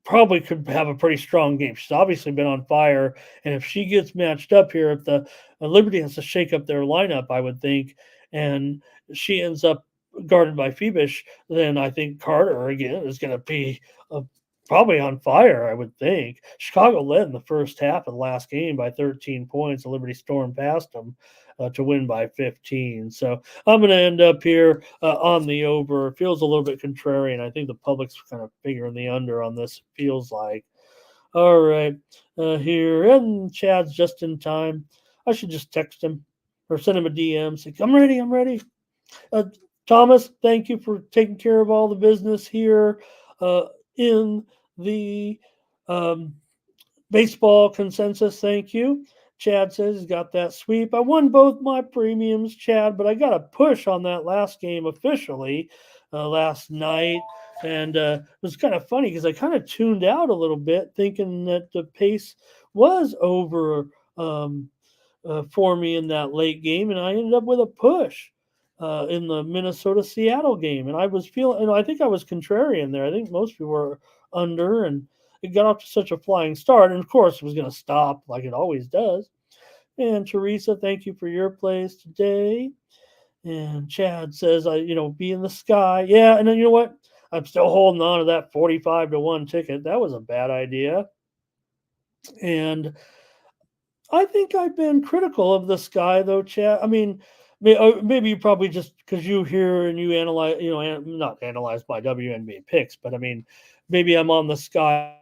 probably could have a pretty strong game. She's obviously been on fire, and if she gets matched up here, if the Liberty has to shake up their lineup, I would think, and she ends up guarded by Phoebus, then I think Carter again is going to be uh, probably on fire. I would think Chicago led in the first half of the last game by 13 points. The Liberty stormed past them to win by 15. So I'm going to end up here on the over. It feels a little bit contrarian. I think the public's kind of figuring the under on this. Feels like. All right, here and Chad's just in time. I should just text him or send him a DM. Say, I'm ready. I'm ready. Uh, Thomas, thank you for taking care of all the business here uh, in the um, baseball consensus. Thank you. Chad says he's got that sweep. I won both my premiums, Chad, but I got a push on that last game officially last night. And it was kind of funny because I kind of tuned out a little bit thinking that the pace was over for me in that late game, and I ended up with a push in the Minnesota Seattle game, and I was feeling, I think I was contrarian there. I think most people were under, and it got off to such a flying start, and of course it was going to stop like it always does. And Teresa, thank you for your plays today. And Chad says, be in the sky. Yeah, and then you know what? I'm still holding on to that 45-1 ticket. That was a bad idea. And I think I've been critical of the sky, though, Chad. I mean, maybe you probably just because you hear and you analyze, not analyze my WNBA picks, but I mean, maybe I'm on the sky.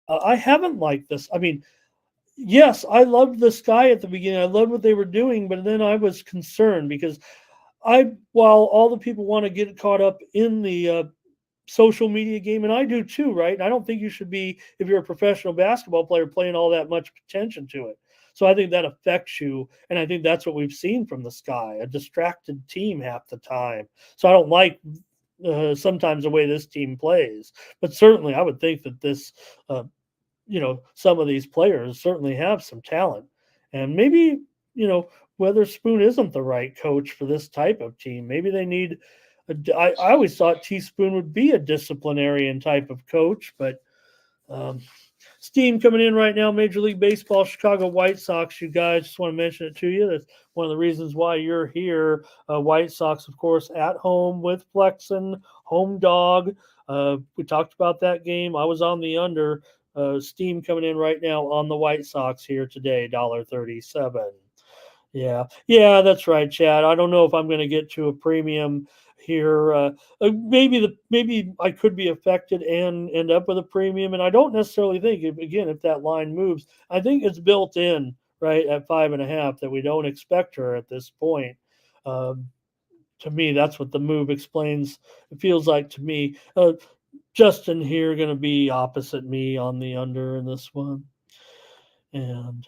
I haven't liked this. I mean, yes, I loved the sky at the beginning. I loved what they were doing, but then I was concerned because while all the people want to get caught up in the social media game, and I do too, right? And I don't think you should be, if you're a professional basketball player, playing all that much attention to it. So I think that affects you, and I think that's what we've seen from the sky, a distracted team half the time. So I don't like sometimes the way this team plays, but certainly I would think that this, some of these players certainly have some talent, and maybe, Weatherspoon isn't the right coach for this type of team. Maybe they need I always thought Teaspoon would be a disciplinarian type of coach, but steam coming in right now. Major League Baseball, Chicago White Sox. You guys, just want to mention it to you. That's one of the reasons why you're here. White Sox, of course, at home with Flexen, home dog. We talked about that game. I was on the under. Steam coming in right now on the White Sox here today, $1.37. Yeah, that's right, Chad. I don't know if I'm going to get to a premium here. Maybe I could be affected and end up with a premium, and I don't necessarily think, if that line moves, I think it's built in right at 5.5 that we don't expect her at this point. To me, that's what the move explains. It feels like to me. Justin here going to be opposite me on the under in this one, and.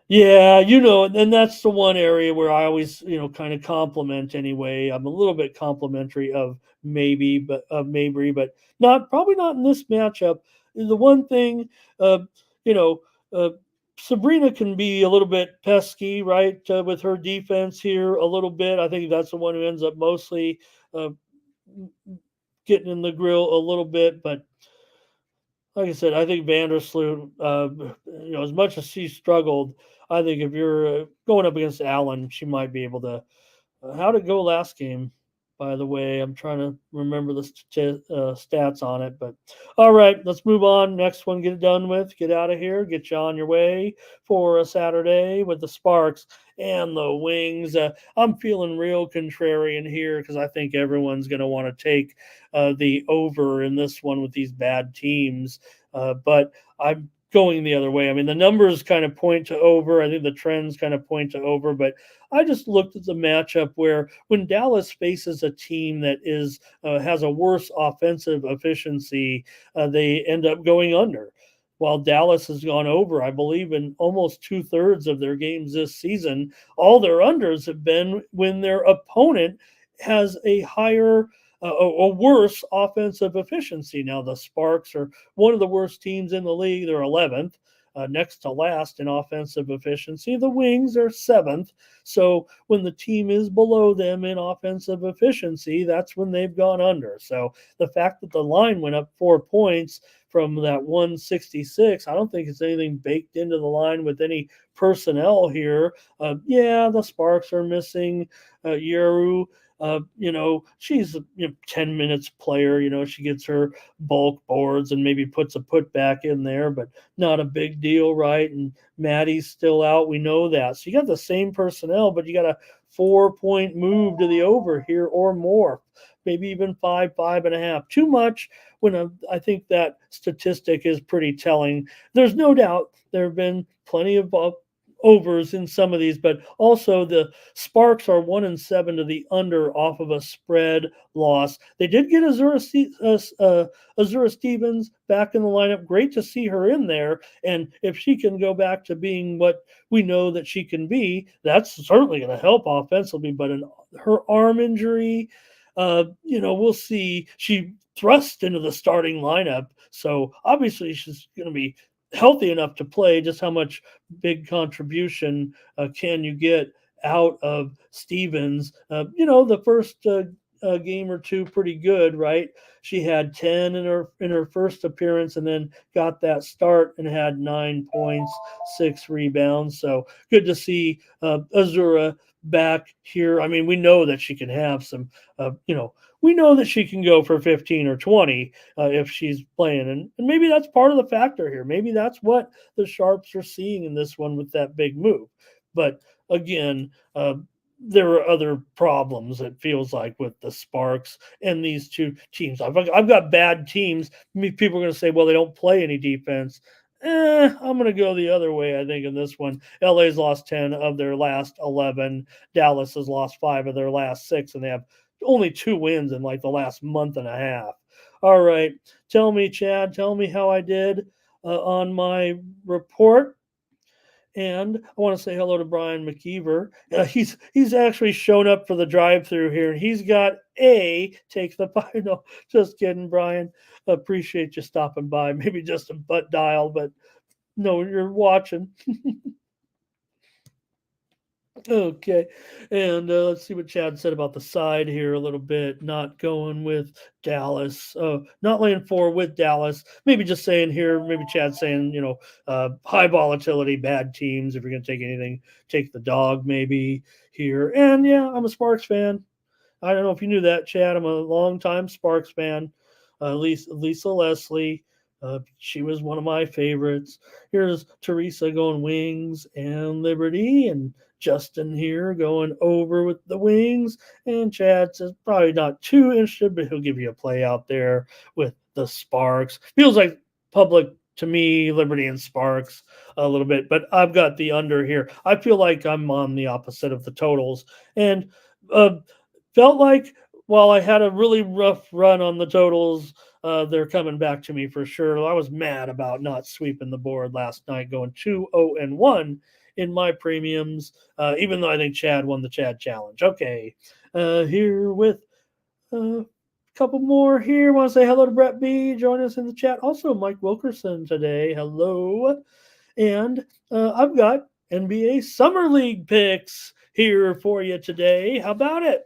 Yeah, and that's the one area where I always, kind of compliment anyway. I'm a little bit complimentary of Mabry, but probably not in this matchup. The one thing, you know, uh, Sabrina can be a little bit pesky, right, with her defense here a little bit. I think that's the one who ends up mostly uh, getting in the grill a little bit, but like I said, I think Vandersloot, as much as she struggled, I think if you're going up against Allen, she might be able to. How'd it go last game? By the way, I'm trying to remember the stats on it. But all right, let's move on. Next one, get it done with. Get out of here. Get you on your way for a Saturday with the Sparks and the Wings. I'm feeling real contrarian here because I think everyone's going to want to take the over in this one with these bad teams. But I'm going the other way. I mean, the numbers kind of point to over. I think the trends kind of point to over, but I just looked at the matchup where when Dallas faces a team that has a worse offensive efficiency, they end up going under. While Dallas has gone over, I believe, in almost 2/3 of their games this season, all their unders have been when their opponent has a higher a worse offensive efficiency. Now, the Sparks are one of the worst teams in the league. They're 11th. next to last in offensive efficiency. The Wings are 7th. So when the team is below them in offensive efficiency, that's when they've gone under. So the fact that the line went up 4 points from that 166, I don't think it's anything baked into the line with any personnel here. Yeah, the Sparks are missing Yeru. She's a 10 minutes player. She gets her bulk boards and maybe puts a putback in there, but not a big deal, right? And Maddie's still out. We know that. So you got the same personnel, but you got a 4-point move to the over here or more, maybe even 5.5. Too much when I think that statistic is pretty telling. There's no doubt there have been plenty of overs in some of these, but also the Sparks are 1-7 to the under off of a spread loss. They did get Azura Stevens back in the lineup. Great to see her in there. And if she can go back to being what we know that she can be, that's certainly going to help offensively. But her arm injury, we'll see. She thrust into the starting lineup. So obviously she's going to be healthy enough to play. Just how much big contribution can you get out of Stevens? The first game or two pretty good, right? She had 10 in her first appearance, and then got that start and had 9 points, 6 rebounds. So good to see Azura back here. I mean, we know that she can have some, we know that she can go for 15 or 20 if she's playing. And maybe that's part of the factor here. Maybe that's what the Sharps are seeing in this one with that big move. But again, there are other problems, it feels like, with the Sparks and these two teams. I've got bad teams. People are going to say, well, they don't play any defense. I'm going to go the other way, I think, in this one. LA's lost 10 of their last 11. Dallas has lost 5 of their last 6, and they have only 2 wins in like the last month and a half. All right. Tell me, Chad, how I did on my report. And I want to say hello to Brian McKeever. He's actually shown up for the drive-through here, and he's got a take the pie. No, just kidding, Brian. Appreciate you stopping by. Maybe just a butt dial, but no, you're watching. Okay, and let's see what Chad said about the side here a little bit. Not going with Dallas, not laying 4 with Dallas. Maybe just saying here, maybe Chad saying, high volatility, bad teams. If you're going to take anything, take the dog maybe here. And yeah, I'm a Sparks fan. I don't know if you knew that, Chad. I'm a longtime Sparks fan. Lisa Leslie. She was one of my favorites. Here's Teresa going Wings and Liberty, and Justin here going over with the Wings. And Chad says probably not too interested, but he'll give you a play out there with the Sparks. Feels like public to me, Liberty and Sparks a little bit, but I've got the under here. I feel like I'm on the opposite of the totals, and felt like while I had a really rough run on the totals, they're coming back to me for sure. I was mad about not sweeping the board last night, going 2-0-1 in my premiums, even though I think Chad won the Chad Challenge. Okay, here with a couple more here. I want to say hello to Brett B. Join us in the chat. Also, Mike Wilkerson today. Hello. And I've got NBA Summer League picks here for you today. How about it?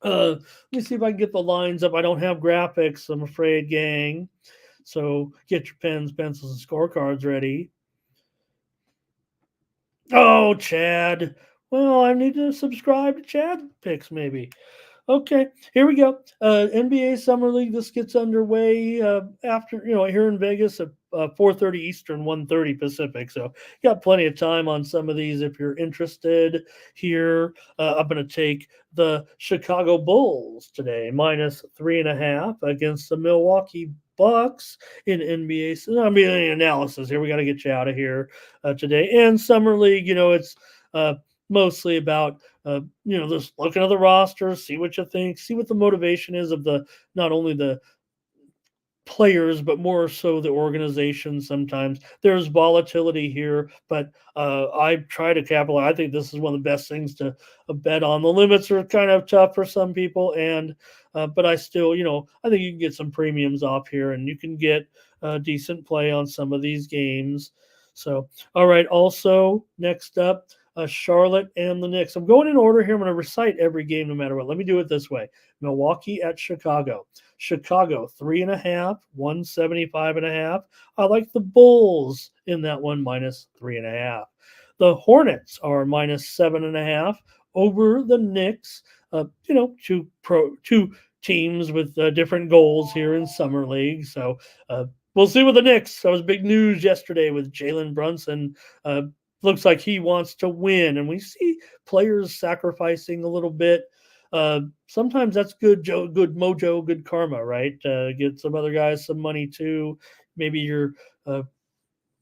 Let me see if I can get the lines up. I don't have graphics, I'm afraid, gang. So get your pens, pencils, and scorecards ready. Oh, Chad. Well, I need to subscribe to Chad Picks, maybe. Okay, here we go. NBA Summer League. This gets underway after, here in Vegas at 4:30 Eastern, 1:30 Pacific. So got plenty of time on some of these if you're interested. Here, I'm going to take the Chicago Bulls today, -3.5 against the Milwaukee Bucks in NBA. So I'm doing analysis here. We got to get you out of here today. And Summer League, it's mostly about just looking at the roster, see what you think, see what the motivation is of not only the players, but more so the organization. Sometimes there's volatility here, but I try to capitalize. I think this is one of the best things to bet on. The limits are kind of tough for some people, and but I still, I think you can get some premiums off here, and you can get decent play on some of these games. So, all right. Also, next up, Charlotte and the Knicks. I'm going in order here. I'm going to recite every game no matter what. Let me do it this way. Milwaukee at Chicago. Chicago 3.5, 175.5. I like the Bulls in that one -3.5. The Hornets are -7.5 over the Knicks. Two teams with different goals here in summer league. So we'll see with the Knicks. That was big news yesterday with Jalen Brunson. Looks like he wants to win, and we see players sacrificing a little bit. Sometimes that's good mojo, good karma, right? Get some other guys some money too. Maybe you're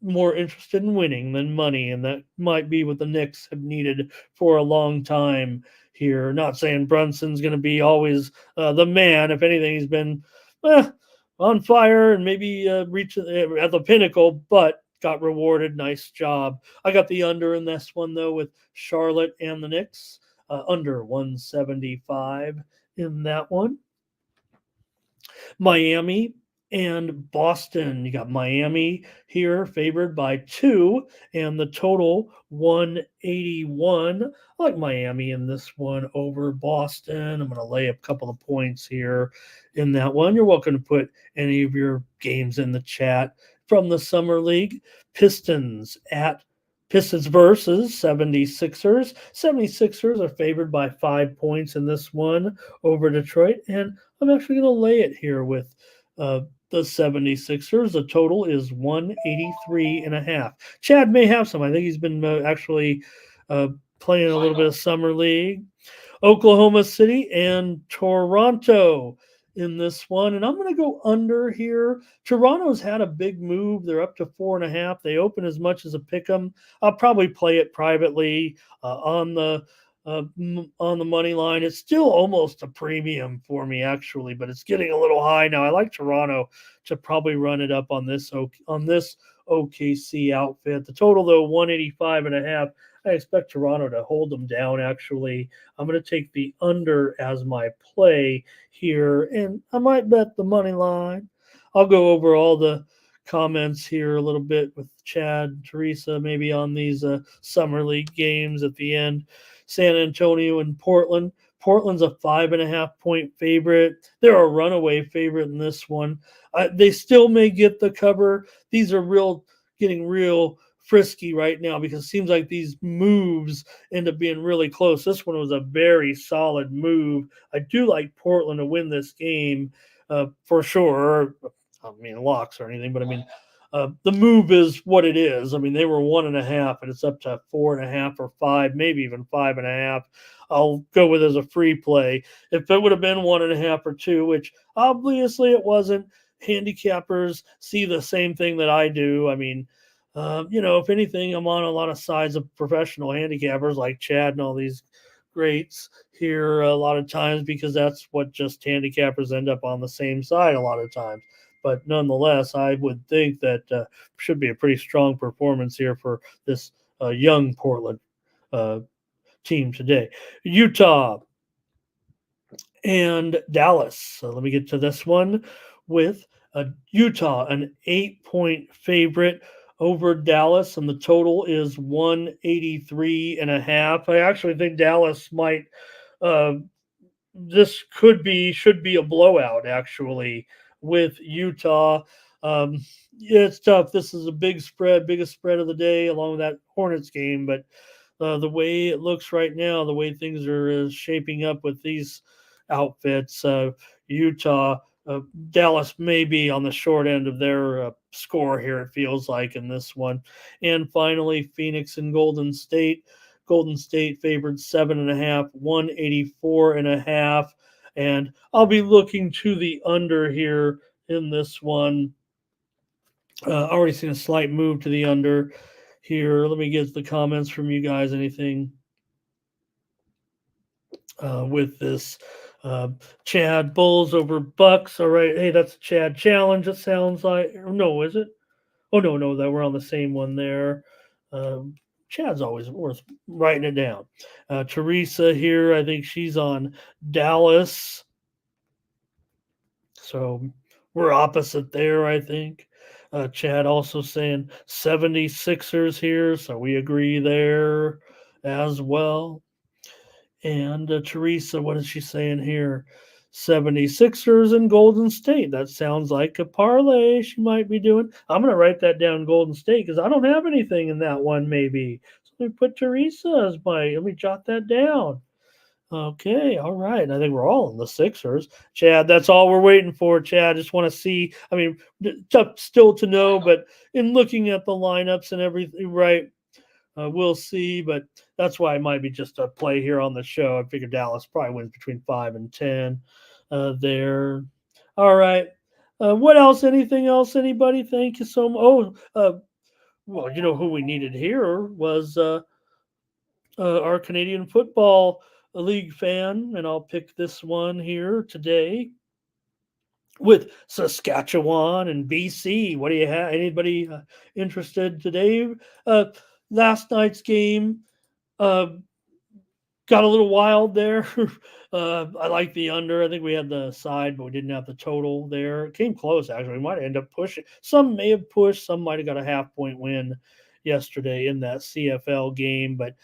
more interested in winning than money, and that might be what the Knicks have needed for a long time here. Not saying Brunson's going to be always the man. If anything, he's been on fire and maybe reach at the pinnacle, but got rewarded. Nice job. I got the under in this one, though, with Charlotte and the Knicks. Under 175 in that one. Miami and Boston. You got Miami here favored by 2, and the total 181. I like Miami in this one over Boston. I'm going to lay a couple of points here in that one. You're welcome to put any of your games in the chat from the Summer League. Pistons versus 76ers. 76ers are favored by 5 points in this one over Detroit, and I'm actually going to lay it here with the 76ers. The total is 183.5. Chad may have some. I think he's been actually playing a little bit of summer league. Oklahoma City and Toronto in this one, and I'm going to go under here. Toronto's had a big move. They're up to 4.5. They open as much as a pick 'em. I'll probably play it privately on the money line. It's still almost a premium for me, actually, but it's getting a little high now. I like Toronto to probably run it up on this OKC outfit. The total, though, 185.5. I expect Toronto to hold them down, actually. I'm going to take the under as my play here, and I might bet the money line. I'll go over all the comments here a little bit with Chad, Teresa, maybe on these summer league games at the end. San Antonio and Portland. Portland's a 5.5 point favorite. They're a runaway favorite in this one. They still may get the cover. These are getting real frisky right now because it seems like these moves end up being really close. This one was a very solid move. I do like Portland to win this game for sure. I mean, locks or anything, but I mean, the move is what it is. I mean, they were 1.5, and it's up to 4.5 or 5, maybe even 5.5. I'll go with as a free play. If it would have been 1.5 or 2, which obviously it wasn't, handicappers see the same thing that I do. I mean, if anything, I'm on a lot of sides of professional handicappers like Chad and all these greats here a lot of times because that's what just handicappers end up on the same side a lot of times. But nonetheless, I would think that should be a pretty strong performance here for this young Portland team today. Utah and Dallas. So let me get to this one with Utah, an 8-point favorite over Dallas, and the total is 183.5. I actually think Dallas might. This should be a blowout actually with Utah. It's tough. This is a biggest spread of the day, along with that Hornets game. But the way it looks right now, the way things are shaping up with these outfits, Utah. Dallas may be on the short end of their score here, it feels like, in this one. And finally, Phoenix and Golden State. Golden State favored 7.5, 184.5. And I'll be looking to the under here in this one. Already seen a slight move to the under here. Let me get the comments from you guys. Anything with this Chad Bulls over Bucks. All right. Hey, that's a Chad challenge, it sounds like. No, is it? Oh, no, that we're on the same one there. Um, Chad's always worth writing it down. Teresa here, I think she's on Dallas. So we're opposite there, I think. Chad also saying 76ers here, so we agree there as well. And Teresa, what is she saying here? 76ers and Golden State. That sounds like a parlay she might be doing. I'm going to write that down, Golden State, because I don't have anything in that one, maybe. So let me put Teresa as let me jot that down. Okay, all right. I think we're all in the Sixers. Chad, that's all we're waiting for, Chad. Just want to see. I mean, tough still to know, but in looking at the lineups and everything, right, we'll see. But that's why it might be just a play here on the show. I figure Dallas probably wins between 5 and 10 there. All right. What else? Anything else? Anybody? Thank you so much. Well, you know who we needed here was our Canadian Football League fan, and I'll pick this one here today with Saskatchewan and BC. What do you have? Anybody interested today? Uh, Last night's game uh, got a little wild there. I like the under. I think we had the side, but we didn't have the total there. It came close, actually. We might end up pushing. Some may have pushed. Some might have got a half-point win yesterday in that CFL game, but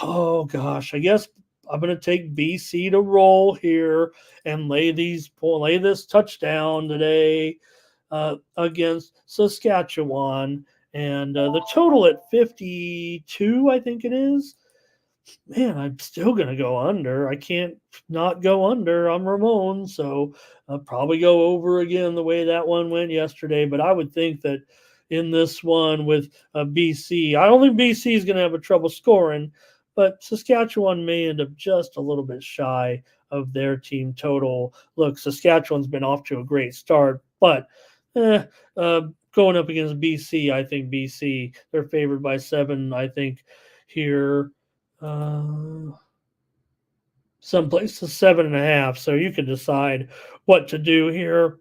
oh gosh, I guess I'm going to take BC to roll here and lay this touchdown today against Saskatchewan, and the total at 52, I think it is. Man, I'm still going to go under. I can't not go under. I'm Ramon, so I'll probably go over again the way that one went yesterday. But I would think that in this one with BC, I don't think BC is going to have a trouble scoring, but Saskatchewan may end up just a little bit shy of their team total. Look, Saskatchewan's been off to a great start, but going up against BC, I think BC, they're favored by 7, I think, here. Someplace to 7.5. So you can decide what to do here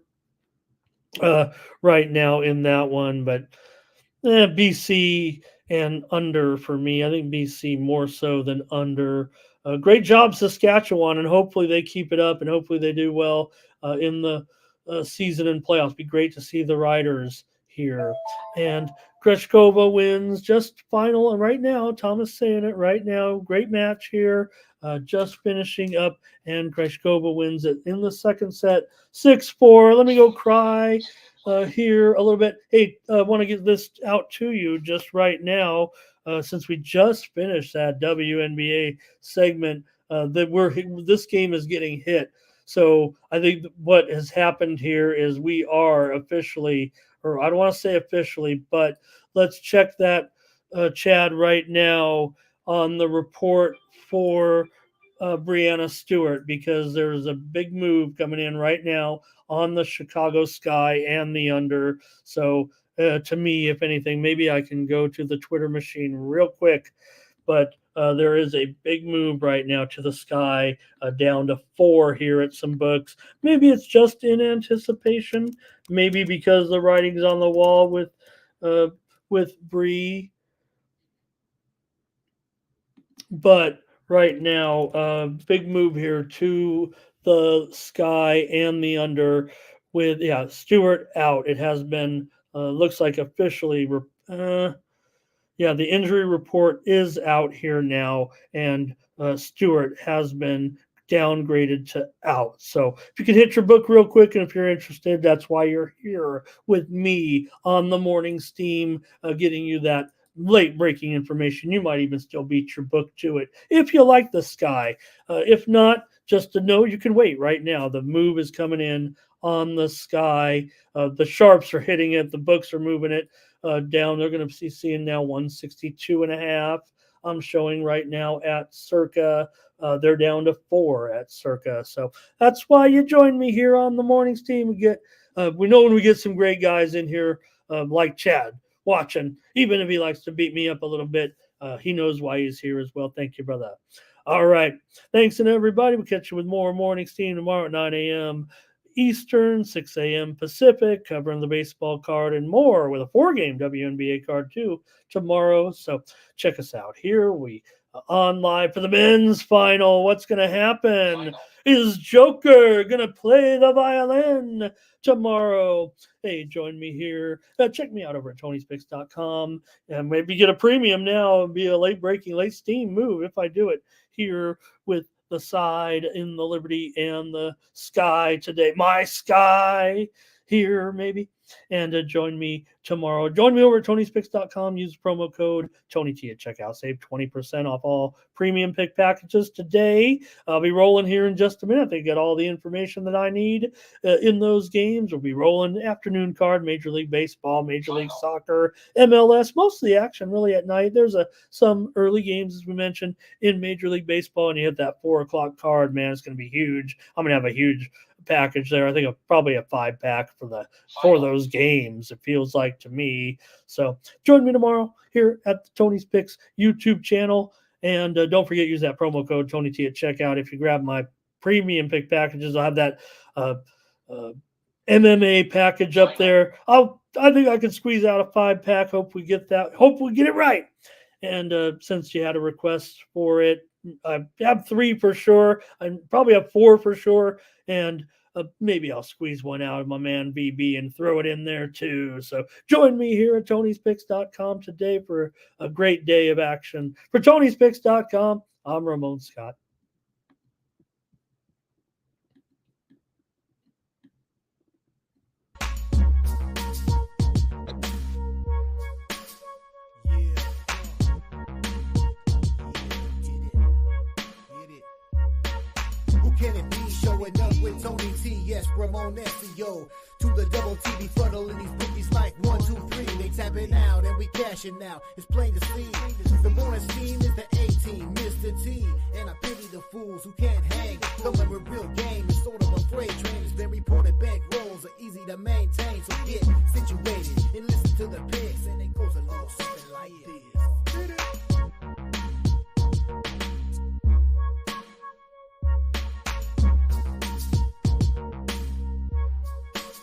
right now in that one. But BC and under for me. I think BC more so than under. Great job, Saskatchewan, and hopefully they keep it up and hopefully they do well in the season and playoffs. Be great to see the Riders here. And Greshkova wins just final. And right now, Thomas saying it right now. Great match here. Just finishing up, and Greshkova wins it in the second set, 6-4. Let me go cry here a little bit. Hey, I want to get this out to you just right now, since we just finished that WNBA segment. This game is getting hit. So I think what has happened here is we are officially, or I don't want to say officially, but let's check that, Chad, right now on the report for Brianna Stewart, because there's a big move coming in right now on the Chicago Sky and the under. So to me, if anything, maybe I can go to the Twitter machine real quick, but there is a big move right now to the Sky, down to 4 here at some books. Maybe it's just in anticipation, maybe because the writing's on the wall with Bree. But right now, big move here to the Sky and the under with, Stewart out. It has been, looks like officially, the injury report is out here now, and Stewart has been downgraded to out. So if you could hit your book real quick, and if you're interested, that's why you're here with me on the morning steam, getting you that late breaking information. You might even still beat your book to it if you like the Sky. If not, just to know you can wait right now. The move is coming in on the Sky. The sharps are hitting it. The books are moving it down. They're going to be seeing now 162.5. I'm showing right now at Circa. They're down to 4 at Circa. So that's why you join me here on the morning steam. We know when we get some great guys in here, like Chad, watching, even if he likes to beat me up a little bit. He knows why he's here as well. Thank you, brother. All right. Thanks, and everybody. We'll catch you with more Morning Steam tomorrow at 9 a.m. Eastern, 6 a.m. Pacific, covering the baseball card and more with a 4-game WNBA card too tomorrow. So check us out. Here we on live for the men's final. What's going to happen? Is Joker going to play the violin tomorrow? Hey, join me here. Check me out over at Tony'sPicks.com and maybe get a premium now. It'd be a late steam move if I do it here with the side in the Liberty and the Sky today. My Sky here, maybe. And join me tomorrow. Join me over at Tony'sPicks.com. Use promo code TonyT at checkout. Save 20% off all premium pick packages today. I'll be rolling here in just a minute. They get all the information that I need in those games. We'll be rolling afternoon card, Major League Baseball, Major League Soccer, MLS. Most of the action really at night. There's some early games, as we mentioned, in Major League Baseball, and you hit that 4 o'clock card, man, it's going to be huge. I'm going to have a huge package there. I think probably a 5-pack for those games, it feels like to me. So join me tomorrow here at the Tony's Picks YouTube channel, and don't forget, use that promo code TonyT at checkout. If you grab my premium pick packages, I'll have that MMA package up there. I think I can squeeze out a 5-pack. Hope we get it right. And since you had a request for it, I have 3 for sure. I probably have 4 for sure. And maybe I'll squeeze one out of my man VB and throw it in there too. So join me here at Tony'sPicks.com today for a great day of action. For Tony'sPicks.com, I'm Ramon Scott. Can it be showing up with Tony T? Yes, Ramon SEO. To the double T, be funnelling these bookies like 1, 2, 3. They tapping out and we cashing out. It's plain to see. The morning steam is the A-team, Mr. T. And I pity the fools who can't hang. Coming with real game is sort of a freight train. It's been reported bank rolls are easy to maintain. So get situated and